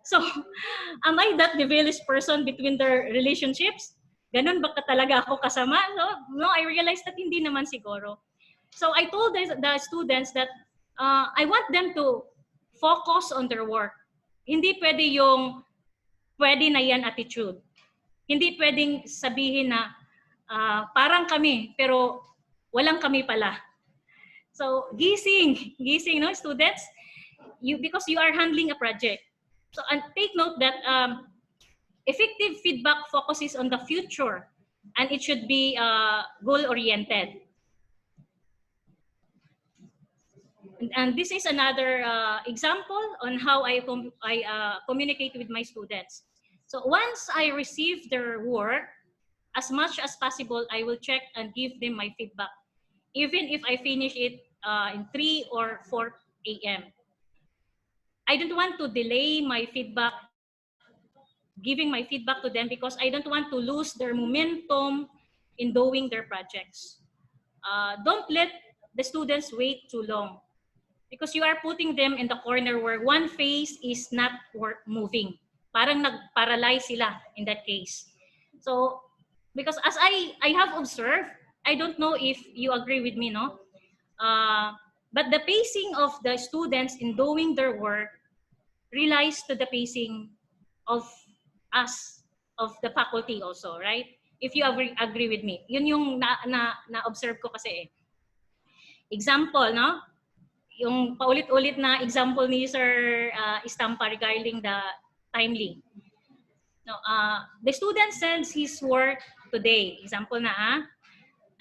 So, am I that devilish person between their relationships? Ganun ba talaga ako kasama? No, I realized that hindi naman siguro. So, I told the students that I want them to focus on their work. Hindi pwede yung pwede na yan attitude. Hindi pwedeng sabihin na parang kami, pero walang kami pala. So, gising, no, students? Because you are handling a project. So, and take note that effective feedback focuses on the future and it should be goal-oriented. And this is another example on how I communicate with my students. So once I receive their work, as much as possible, I will check and give them my feedback, even if I finish it in 3 or 4 a.m. I don't want to delay my feedback, giving my feedback to them because I don't want to lose their momentum in doing their projects. Don't let the students wait too long because you are putting them in the corner where one face is not moving. Parang nag-paralyze sila in that case. So, because as I have observed, I don't know if you agree with me, no? But the pacing of the students in doing their work relies to the pacing of us, of the faculty also, right? If you agree with me. Yun yung na-observe ko kasi eh. Example, no? Yung paulit-ulit na example ni Sir Istampa regarding the timely. No, the student sends his work today, example na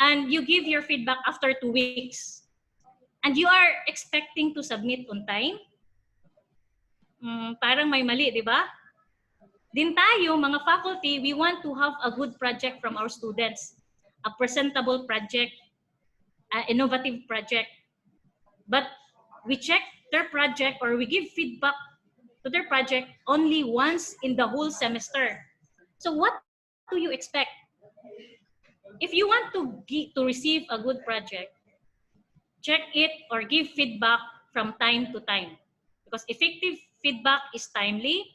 and you give your feedback after 2 weeks. And you are expecting to submit on time? Parang may mali, di ba? Din tayo, mga faculty, we want to have a good project from our students. A presentable project, an innovative project. But we check their project or we give feedback to their project only once in the whole semester. So what do you expect? If you want to receive a good project, check it or give feedback from time to time. Because effective feedback is timely,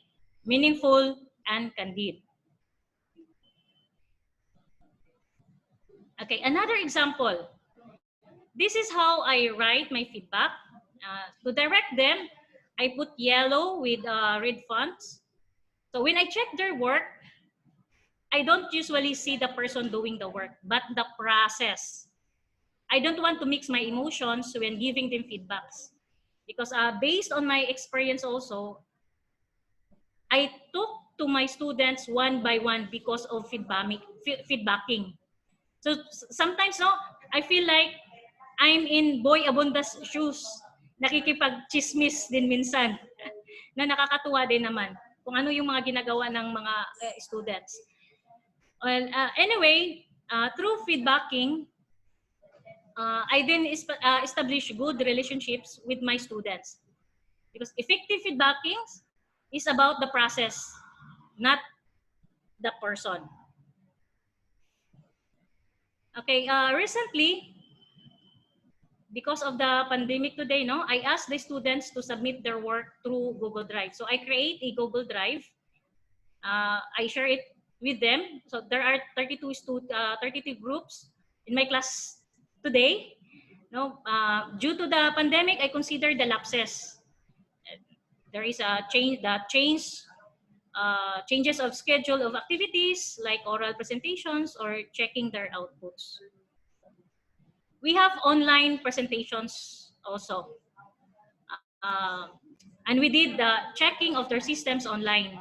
meaningful, and candid. Okay, another example. This is how I write my feedback. To direct them, I put yellow with red fonts. So when I check their work, I don't usually see the person doing the work, but the process. I don't want to mix my emotions when giving them feedbacks. Because based on my experience also, I talk to my students one by one because of feedbacking. So sometimes, no, I feel like I'm in Boy Abunda's shoes. Nakikipag-chismis din minsan na nakakatuwa din naman. kung ano yung mga ginagawa ng mga students. Well, anyway, through feedbacking, I then establish good relationships with my students, because effective feedbacking is about the process, not the person. Okay, recently, because of the pandemic today, no, I asked the students to submit their work through Google Drive. So I create a Google Drive. I share it with them. So there are 32 groups in my class today. No, due to the pandemic, I consider the lapses. There is a changes of schedule of activities like oral presentations or checking their outputs. We have online presentations also. And we did the checking of their systems online.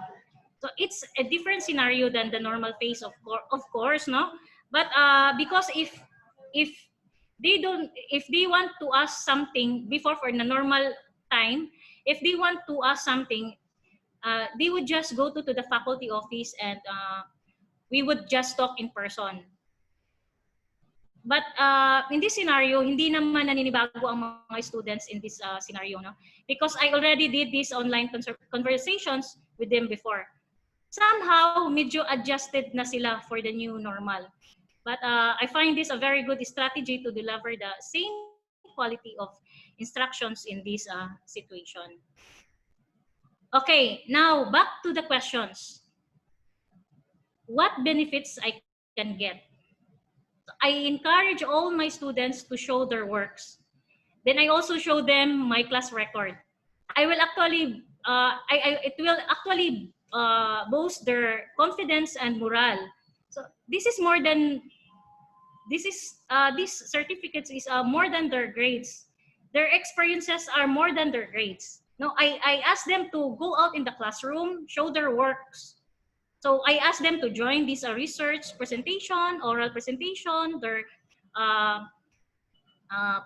So it's a different scenario than the normal phase, of course, no? But because if if they want to ask something before, for the normal time, if they want to ask something, they would just go to the faculty office, and we would just talk in person. But in this scenario, hindi naman naninibago ang mga students in this scenario, no? Because I already did these online conversations with them before. Somehow, medyo adjusted na sila for the new normal. But I find this a very good strategy to deliver the same quality of instructions in this situation. Okay, now back to the questions. What benefits I can get? I encourage all my students to show their works. Then I also show them my class record. I will actually, it will actually boost their confidence and morale. So this is more than, these certificates is more than their grades. Their experiences are more than their grades. No, I ask them to go out in the classroom, show their works. So I asked them to join this research presentation, oral presentation, their uh,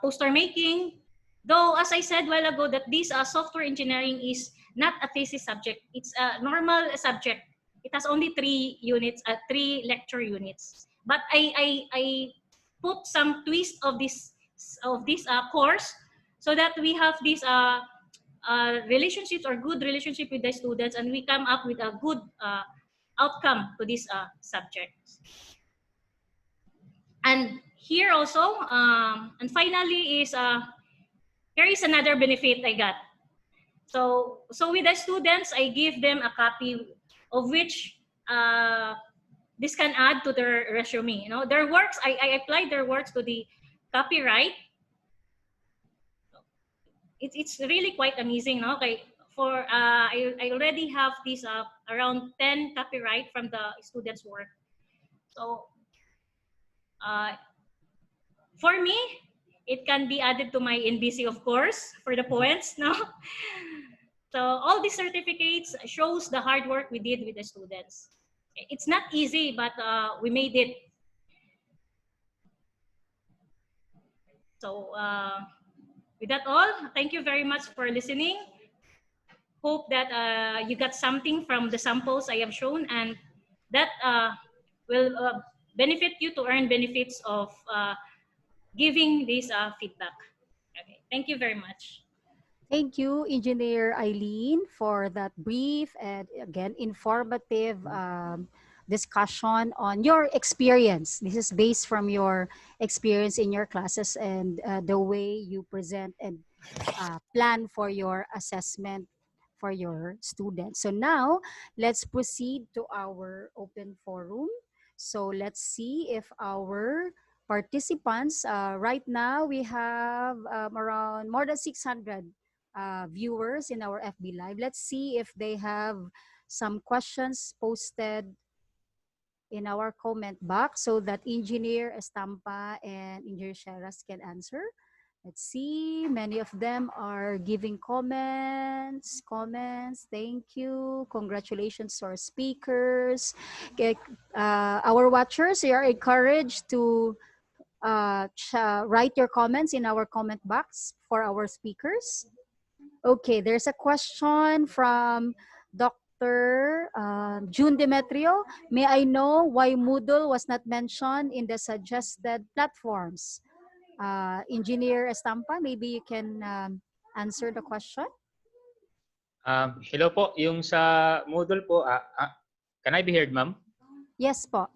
poster making. Though, as I said a while ago, that this software engineering is not a thesis subject. It's a normal subject. It has only 3 units, 3 lecture units. But I put some twist of this course, so that we have these relationships, or good relationship with the students, and we come up with a good outcome to this subject. And here also, and finally is, here is another benefit I got. So with the students, I give them a copy of which this can add to their resume. You know, their works, I applied their works to the copyright. It's really quite amazing, no? Okay, for I already have this around 10 copyright from the students' work. So for me, it can be added to my NBC, of course, for the poets, no? So all these certificates shows the hard work we did with the students. It's not easy, but we made it. So with that all, thank you very much for listening. Hope that you got something from the samples I have shown, and that will benefit you to earn benefits of giving this feedback. Okay, thank you very much. Thank you, Engineer Eileen, for that brief and again informative discussion on your experience. This is based from your experience in your classes and the way you present and plan for your assessment for your students. So now let's proceed to our open forum. So let's see if our participants, right now we have around more than 600 viewers in our FB Live. Let's see if they have some questions posted in our comment box so that Engineer Estampa and Engineer Sheras can answer. Let's see, many of them are giving comments. Thank you. Congratulations to our speakers. Okay, our watchers, you are encouraged to write your comments in our comment box for our speakers. Okay, there's a question from Dr. June Demetrio, may I know why Moodle was not mentioned in the suggested platforms? Engineer Estampa, maybe you can answer the question. Hello po, yung sa Moodle po, can I be heard, ma'am? Yes po.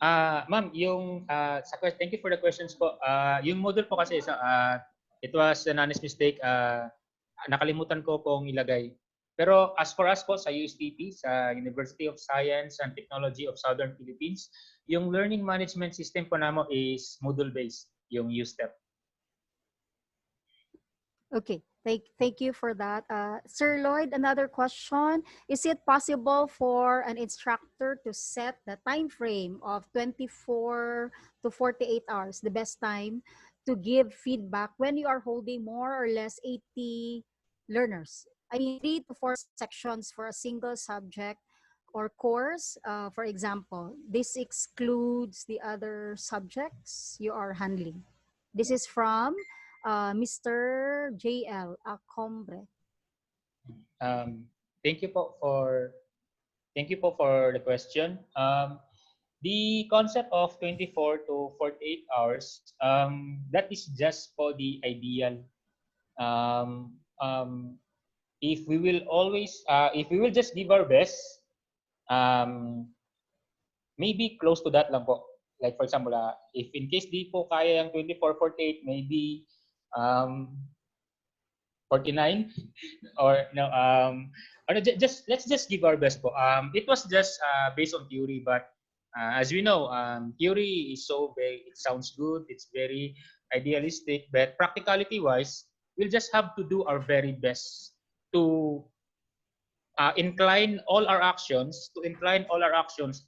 Ma'am, yung thank you for the questions po. Yung Moodle po kasi it was an honest mistake. Nakalimutan ko pong ilagay. Pero as for us po sa USTP, sa University of Science and Technology of Southern Philippines, yung learning management system po namo is Moodle based, yung USTEP. Okay, thank you for that. Sir Lloyd, another question. Is it possible for an instructor to set the time frame of 24 to 48 hours, the best time, to give feedback when you are holding more or less 80 learners? I mean, 3 to 4 sections for a single subject or course, for example. This excludes the other subjects you are handling. This is from Mr. JL Acombre. Thank you po for the question. The concept of 24 to 48 hours, that is just for the ideal. If we will just give our best, maybe close to that lang po. Like for example, if in case di po kaya yung 24, 48, maybe 49 or no, let's just give our best po. It was just based on theory, but as we know, theory is so vague. It sounds good. It's very idealistic, but practicality wise, we'll just have to do our very best to incline all our actions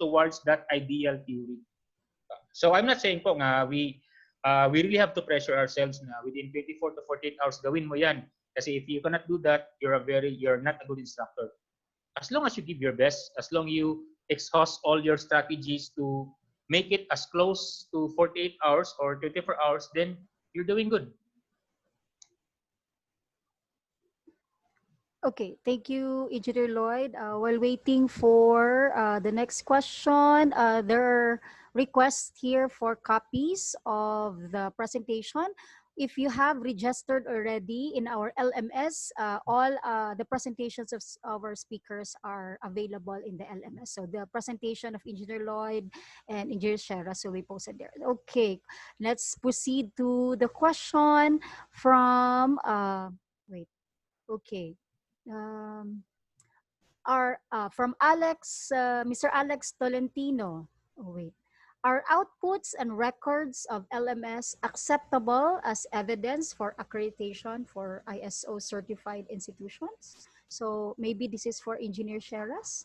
towards that ideal theory. So I'm not saying po nga we really have to pressure ourselves na within 24 to 48 hours gawin mo yan. Kasi if you cannot do that, you're not a good instructor. As long as you give your best, as long you exhaust all your strategies to make it as close to 48 hours or 24 hours, then you're doing good. Okay, thank you, Engineer Lloyd. While waiting for the next question, there are requests here for copies of the presentation. If you have registered already in our LMS, all the presentations of our speakers are available in the LMS. So the presentation of Engineer Lloyd and Engineer Sheras will be posted there. Okay, let's proceed to the question from, from Alex, Mr. Alex Tolentino. Are outputs and records of LMS acceptable as evidence for accreditation for ISO certified institutions? So maybe this is for Engineer Sheras.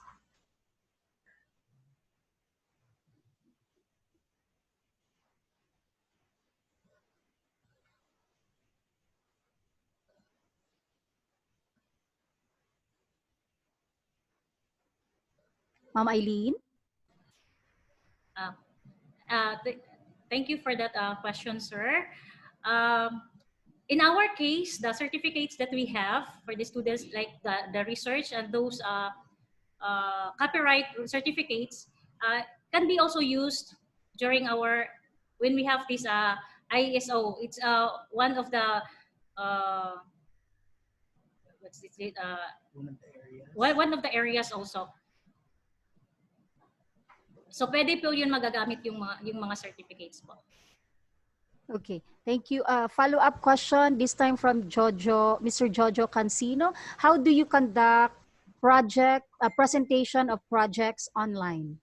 Ma'am Eileen? Thank you for that question, sir. In our case, the certificates that we have for the students, like the research and those copyright certificates, can be also used during when we have this ISO. It's one of the one of the areas also. So pwede po yun magagamit yung mga certificates po. Okay, thank you. Follow-up question, this time from Mr. Jojo Cancino. How do you conduct presentation of projects online?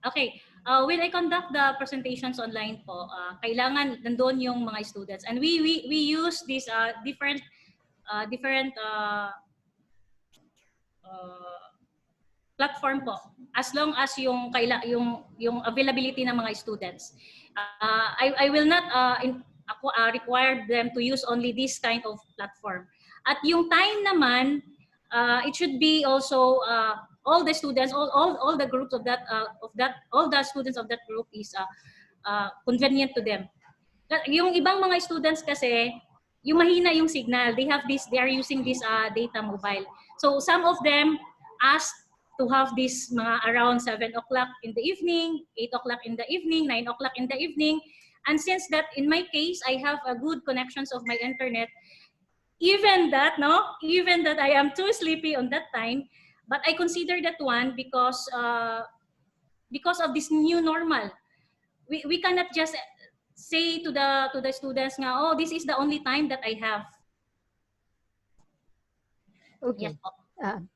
Okay, when I conduct the presentations online po, kailangan nandoon yung mga students, and we use these different platform po, as long as yung availability ng mga students. I will not require them to use only this kind of platform. At yung time naman, it should be also all the students, all the groups of all the students of that group is convenient to them. Yung ibang mga students kasi, yung mahina yung signal, they are using this data mobile. So some of them asked to have this mga around 7 o'clock in the evening, 8 o'clock in the evening, 9 o'clock in the evening. And since that in my case, I have a good connections of my internet, even that I am too sleepy on that time, but I consider that one because of this new normal. We cannot just say to the students nga, oh, this is the only time that I have. Yes Okay. po.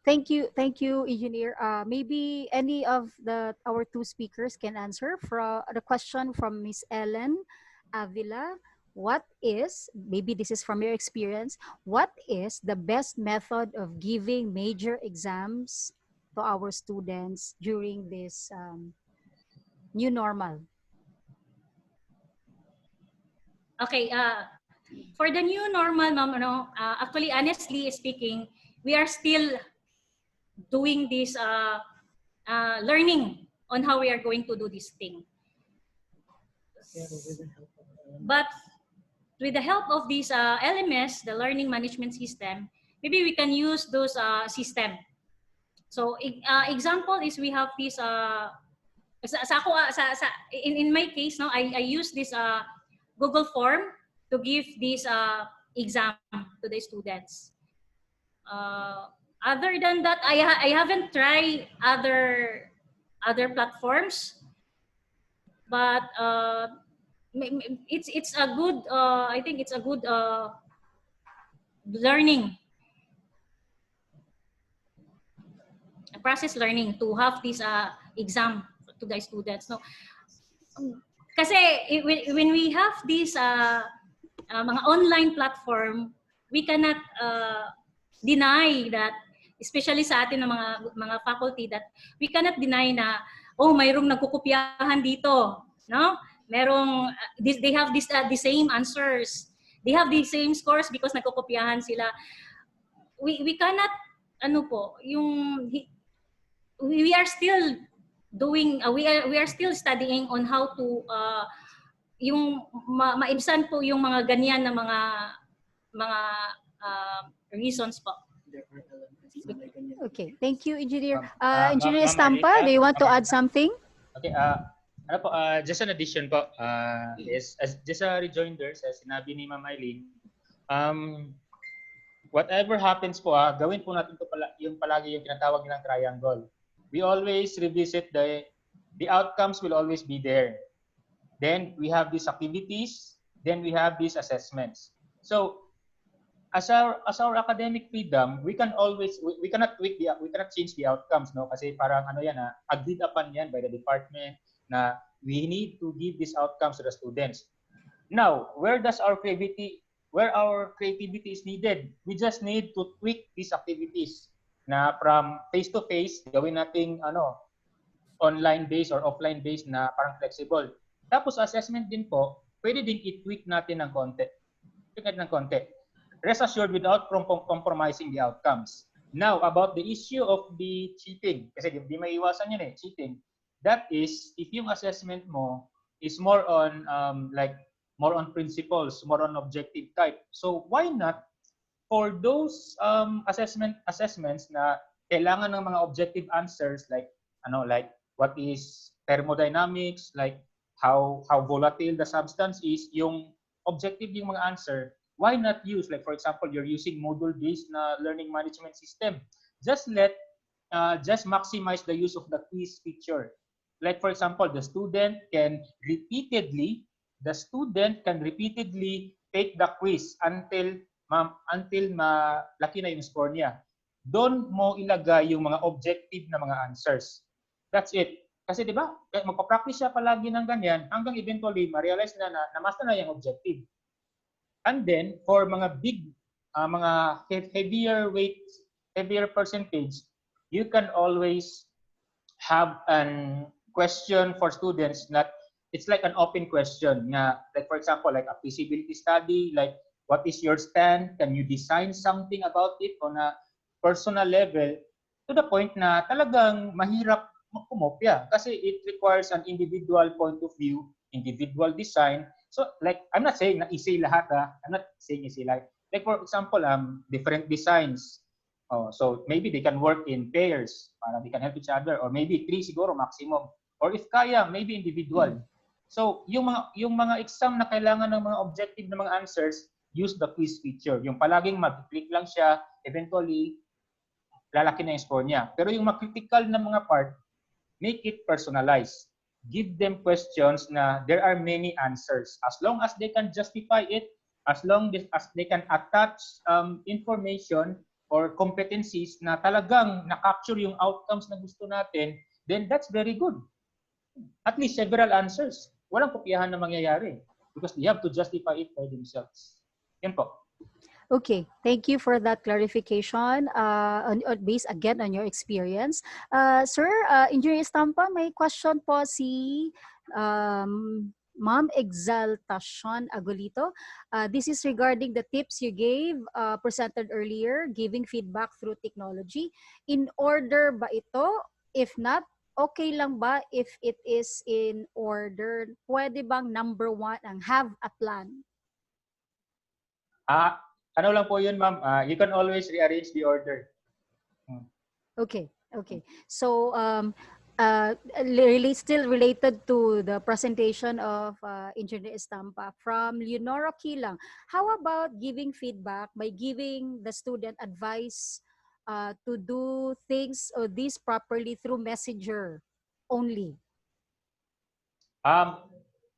Thank you, engineer. Maybe any of our two speakers can answer for the question from Miss Ellen Avila. What is, maybe this is from your experience, what is the best method of giving major exams to our students during this new normal? Okay, for the new normal, ma'am, actually, honestly speaking, we are still doing this learning on how we are going to do this thing. But with the help of this LMS, the learning management system, maybe we can use those system. So example is we have this in my case, no, I use this Google form to give this exam to the students. Other than that, I haven't tried other platforms, but it's a good I think it's a good learning process learning to have this exam to the students. No, kasi when we have this mga online platform, we cannot deny that, especially sa atin ng mga faculty, that we cannot deny na, oh, mayroong nagkukopyahan dito, no? Merong they have this the same answers, they have the same scores because nagkukopyahan sila. We cannot we are still doing we are still studying on how to yung maibsan po yung mga ganyan na mga reasons po. Okay, thank you, Engineer. Ma'am Engineer Marlita, Estampa, do you want to add something? Okay, ano po, just an addition po, is just a rejoinder sa sinabi ni Ma'am Eileen. Whatever happens po, gawin po natin to yung palagi yung tinatawag nilang triangle. We always revisit the outcomes will always be there. Then we have these activities, then we have these assessments. So as our academic freedom, we can always we cannot change the outcomes, no? Kasi parang yan, agreed upon yan by the department na we need to give these outcomes to the students. Now, where our creativity is needed? We just need to tweak these activities na from face to face gawin nating online based or offline based na parang flexible. Tapos assessment din po, pwede din i-tweak natin ng konti. Rest assured without compromising the outcomes. Now, about the issue of the cheating, kasi di maiiwasan yun cheating. That is, if yung assessment mo is more on more on principles, more on objective type. So why not for those assessments na kailangan ng mga objective answers like what is thermodynamics, like how volatile the substance is, yung objective yung mga answer, why not use, like for example, you're using module-based na learning management system. Just maximize the use of the quiz feature. Like for example, the student can repeatedly take the quiz until malaki na yung score niya. Doon mo ilagay yung mga objective na mga answers. That's it. Kasi di ba, magpa-practice siya palagi ng ganyan hanggang eventually ma-realize na master na yung objective. And then for mga big mga heavier percentage, you can always have an question for students that it's like an open question nga, like for example, like a feasibility study, like what is your stand, can you design something about it on a personal level, to the point na talagang mahirap kumopya kasi it requires an individual point of view, individual design. So like, I'm not saying na easy lahat, I'm not saying easy, like for example, different designs, Oh, so maybe they can work in pairs para they can help each other, or maybe 3 siguro maximum. Or if kaya, maybe individual. So yung mga exam na kailangan ng mga objective na mga answers, use the quiz feature. Yung palaging mag-click lang siya, eventually lalaki na yung score niya. Pero yung critical na mga part, make it personalized. Give them questions na there are many answers. As long as they can justify it, as long as they can attach information or competencies na talagang na-capture yung outcomes na gusto natin, then that's very good. At least several answers. Walang kopyahan na mangyayari because they have to justify it by themselves. Yan po. Okay, thank you for that clarification. Based again on your experience, sir, Engineer Estampa, may question po si Ma'am Exaltacion Agolito. This is regarding the tips you gave presented earlier, giving feedback through technology. In order ba ito? If not, okay lang ba if it is in order? Pwede bang number 1 ang have a plan? Ano lang po yun, ma'am? You can always rearrange the order. Okay. So, really still related to the presentation of Engineer Estampa from Leonora Kilang. How about giving feedback by giving the student advice to do things or this properly through messenger only?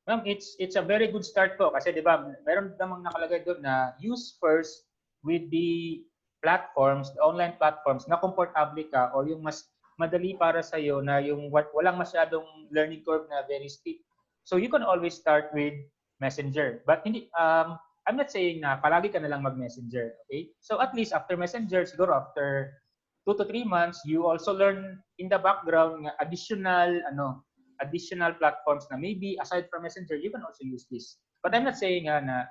Ma'am, it's a very good start po kasi 'di ba, meron namang nakalagay doon na use first with the platforms, the online platforms na komportable ka or yung mas madali para sa iyo na yung walang masyadong learning curve na very steep. So you can always start with Messenger. But hindi I'm not saying na palagi ka na lang mag-Messenger, okay? So at least after Messenger, siguro after 2 to 3 months, you also learn in the background additional platforms na maybe aside from Messenger, you can also use this. But I'm not saying na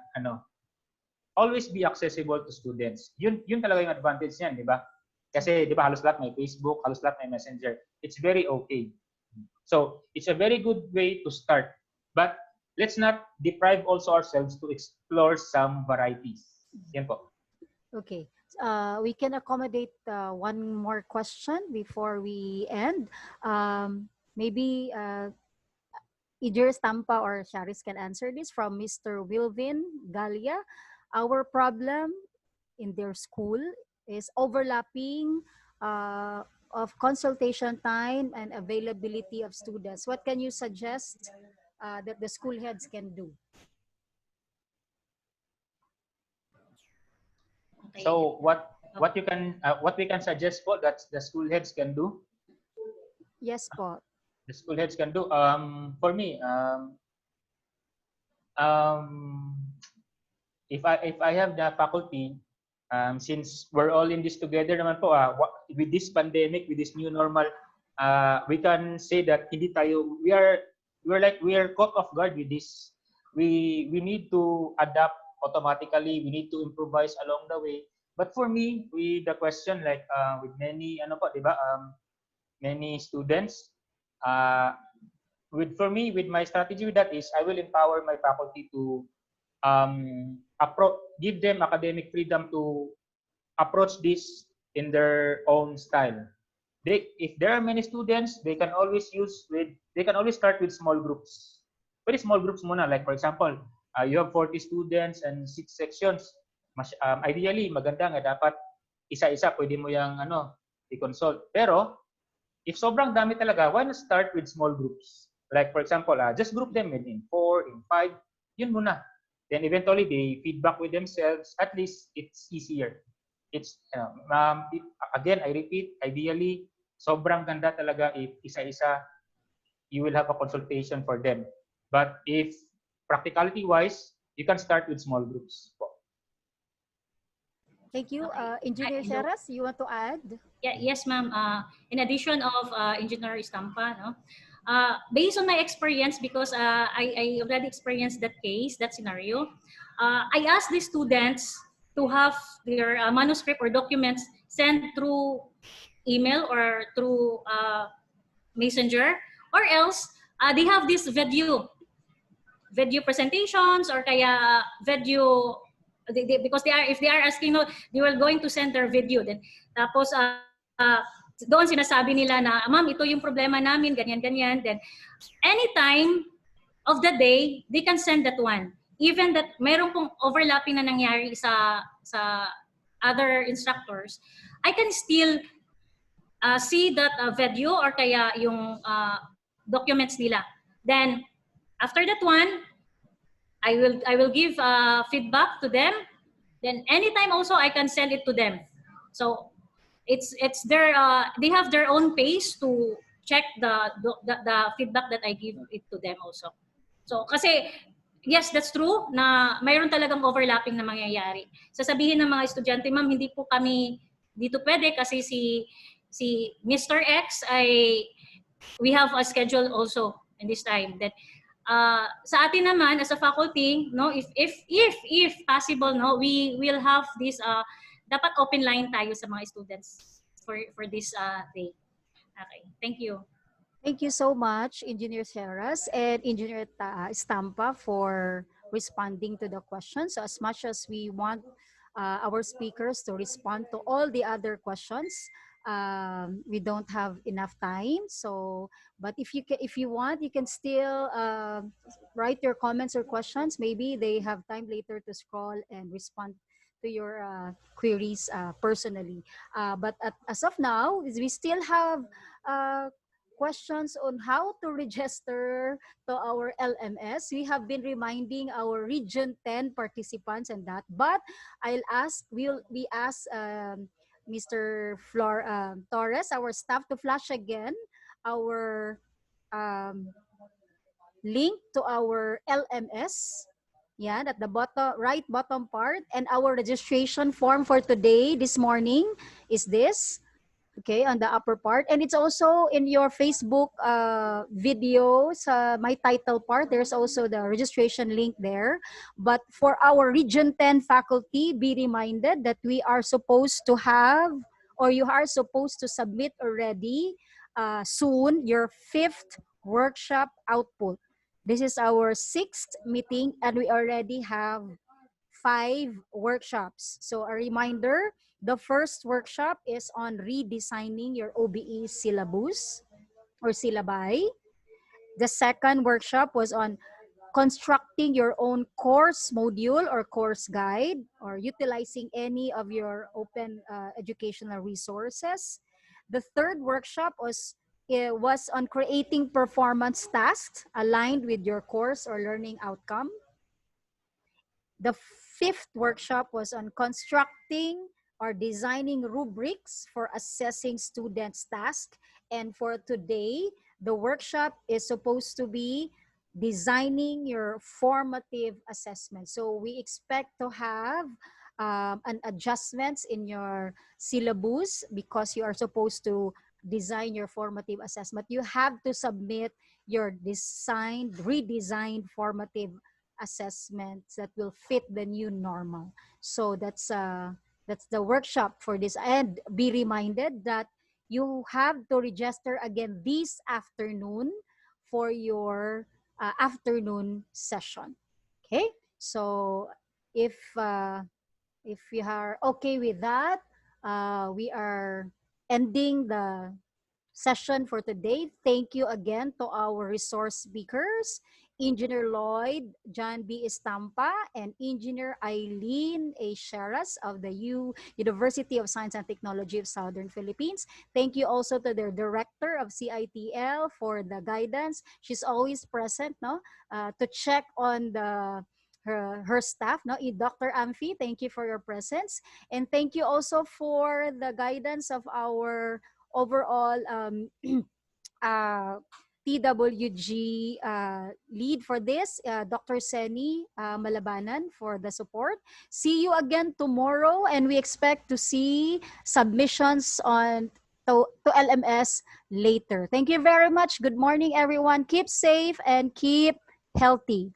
always be accessible to students. Yun talaga yung advantage niyan, di ba? Kasi di ba halos lahat may Facebook, halos lahat may Messenger. It's very okay. So, it's a very good way to start. But let's not deprive also ourselves to explore some varieties. Yan po. Okay. We can accommodate one more question before we end. Maybe Engineer Estampa or Charis can answer this from Mr. Wilvin Galia. Our problem in their school is overlapping of consultation time and availability of students. What can you suggest that the school heads can do? Okay. So what we can suggest po that the school heads can do? Yes po. The school heads can do. For me, if I have the faculty, since we're all in this together naman po, with this pandemic, with this new normal, we can say that we are caught off guard with this. We need to adapt automatically. We need to improvise along the way. But for me, with the question with many di ba, many students, with my strategy with that is I will empower my faculty to give them academic freedom to approach this in their own style. If there are many students, they can always start with small groups. Pwede small groups muna, like for example, you have 40 students and 6 sections. Ideally, maganda nga dapat isa-isa pwede mo yung i-consult. Pero if sobrang dami talaga, why not start with small groups? Like for example, just group them in 4, in 5, yun muna. Then eventually they feedback with themselves. At least it's easier. It's again, I repeat, ideally, sobrang ganda talaga if isa-isa you will have a consultation for them. But if practicality-wise, you can start with small groups. Thank you. Engineer Charas, you want to add? Yeah, yes, ma'am. In addition of Engineer Estampa, based on my experience, because I already experienced that case, that scenario, I asked the students to have their manuscript or documents sent through email or through Messenger, or else they have this video presentations or kaya video because they are, if they are asking, no, they were going to send their video, then tapos doon sinasabi nila na, ma'am, ito yung problema namin, ganyan. Then anytime of the day, they can send that one. Even that meron pong overlapping na nangyari sa other instructors, I can still see that video or kaya yung documents nila. Then after that one, I will give feedback to them. Then anytime also I can send it to them. So it's their they have their own pace to check the feedback that I give it to them also. So kasi yes, that's true na mayroon talagang overlapping na mangyayari. Sasabihin ng mga estudyante, ma'am, hindi po kami dito pwede kasi si Mr. X ay we have a schedule also in this time. That sa atin naman as a faculty, no, if possible, no, we will have this dapat open line tayo sa mga students for this day. Okay, thank you. Thank you so much, Engineer Seras and Engineer Stampa, for responding to the questions. So as much as we want our speakers to respond to all the other questions, we don't have enough time. So, but if you want, you can still write your comments or questions. Maybe they have time later to scroll and respond to your queries personally. But as of now, we still have questions on how to register to our LMS. We have been reminding our Region 10 participants and that, but we ask Mr. Torres, our staff, to flash again our um, link to our LMS. Yeah, at the right bottom part, and our registration form for today, this morning, is this. Okay, on the upper part, and it's also in your Facebook video sa my title part. There's also the registration link there. But for our Region 10 faculty, be reminded that we are supposed to have, or you are supposed to submit already soon, your 5th workshop output. This is our 6th meeting, and we already have 5 workshops. So a reminder, the first workshop is on redesigning your OBE syllabus or syllabi. The second workshop was on constructing your own course module or course guide, or utilizing any of your open educational resources. The third workshop was on creating performance tasks aligned with your course or learning outcome. The 5th workshop was on constructing or designing rubrics for assessing students' tasks. And for today, the workshop is supposed to be designing your formative assessment. So we expect to have an adjustments in your syllabus because you are supposed to design your formative assessment. You have to submit your redesigned formative assessments that will fit the new normal. So that's the workshop for this. And be reminded that you have to register again this afternoon for your afternoon session. Okay, so if you are okay with that, we are ending the session for today. Thank you again to our resource speakers, Engineer Lloyd John B. Estampa and Engineer Eileen A. Sheras of the University of Science and Technology of Southern Philippines. Thank you also to their director of CITL for the guidance. She's always present, no, to check on her staff, no. Dr. Amphi, thank you for your presence, and thank you also for the guidance of our overall TWG lead for this, Dr. Seni Malabanan, for the support. See you again tomorrow, and we expect to see submissions to LMS later. Thank you very much. Good morning, everyone. Keep safe and keep healthy.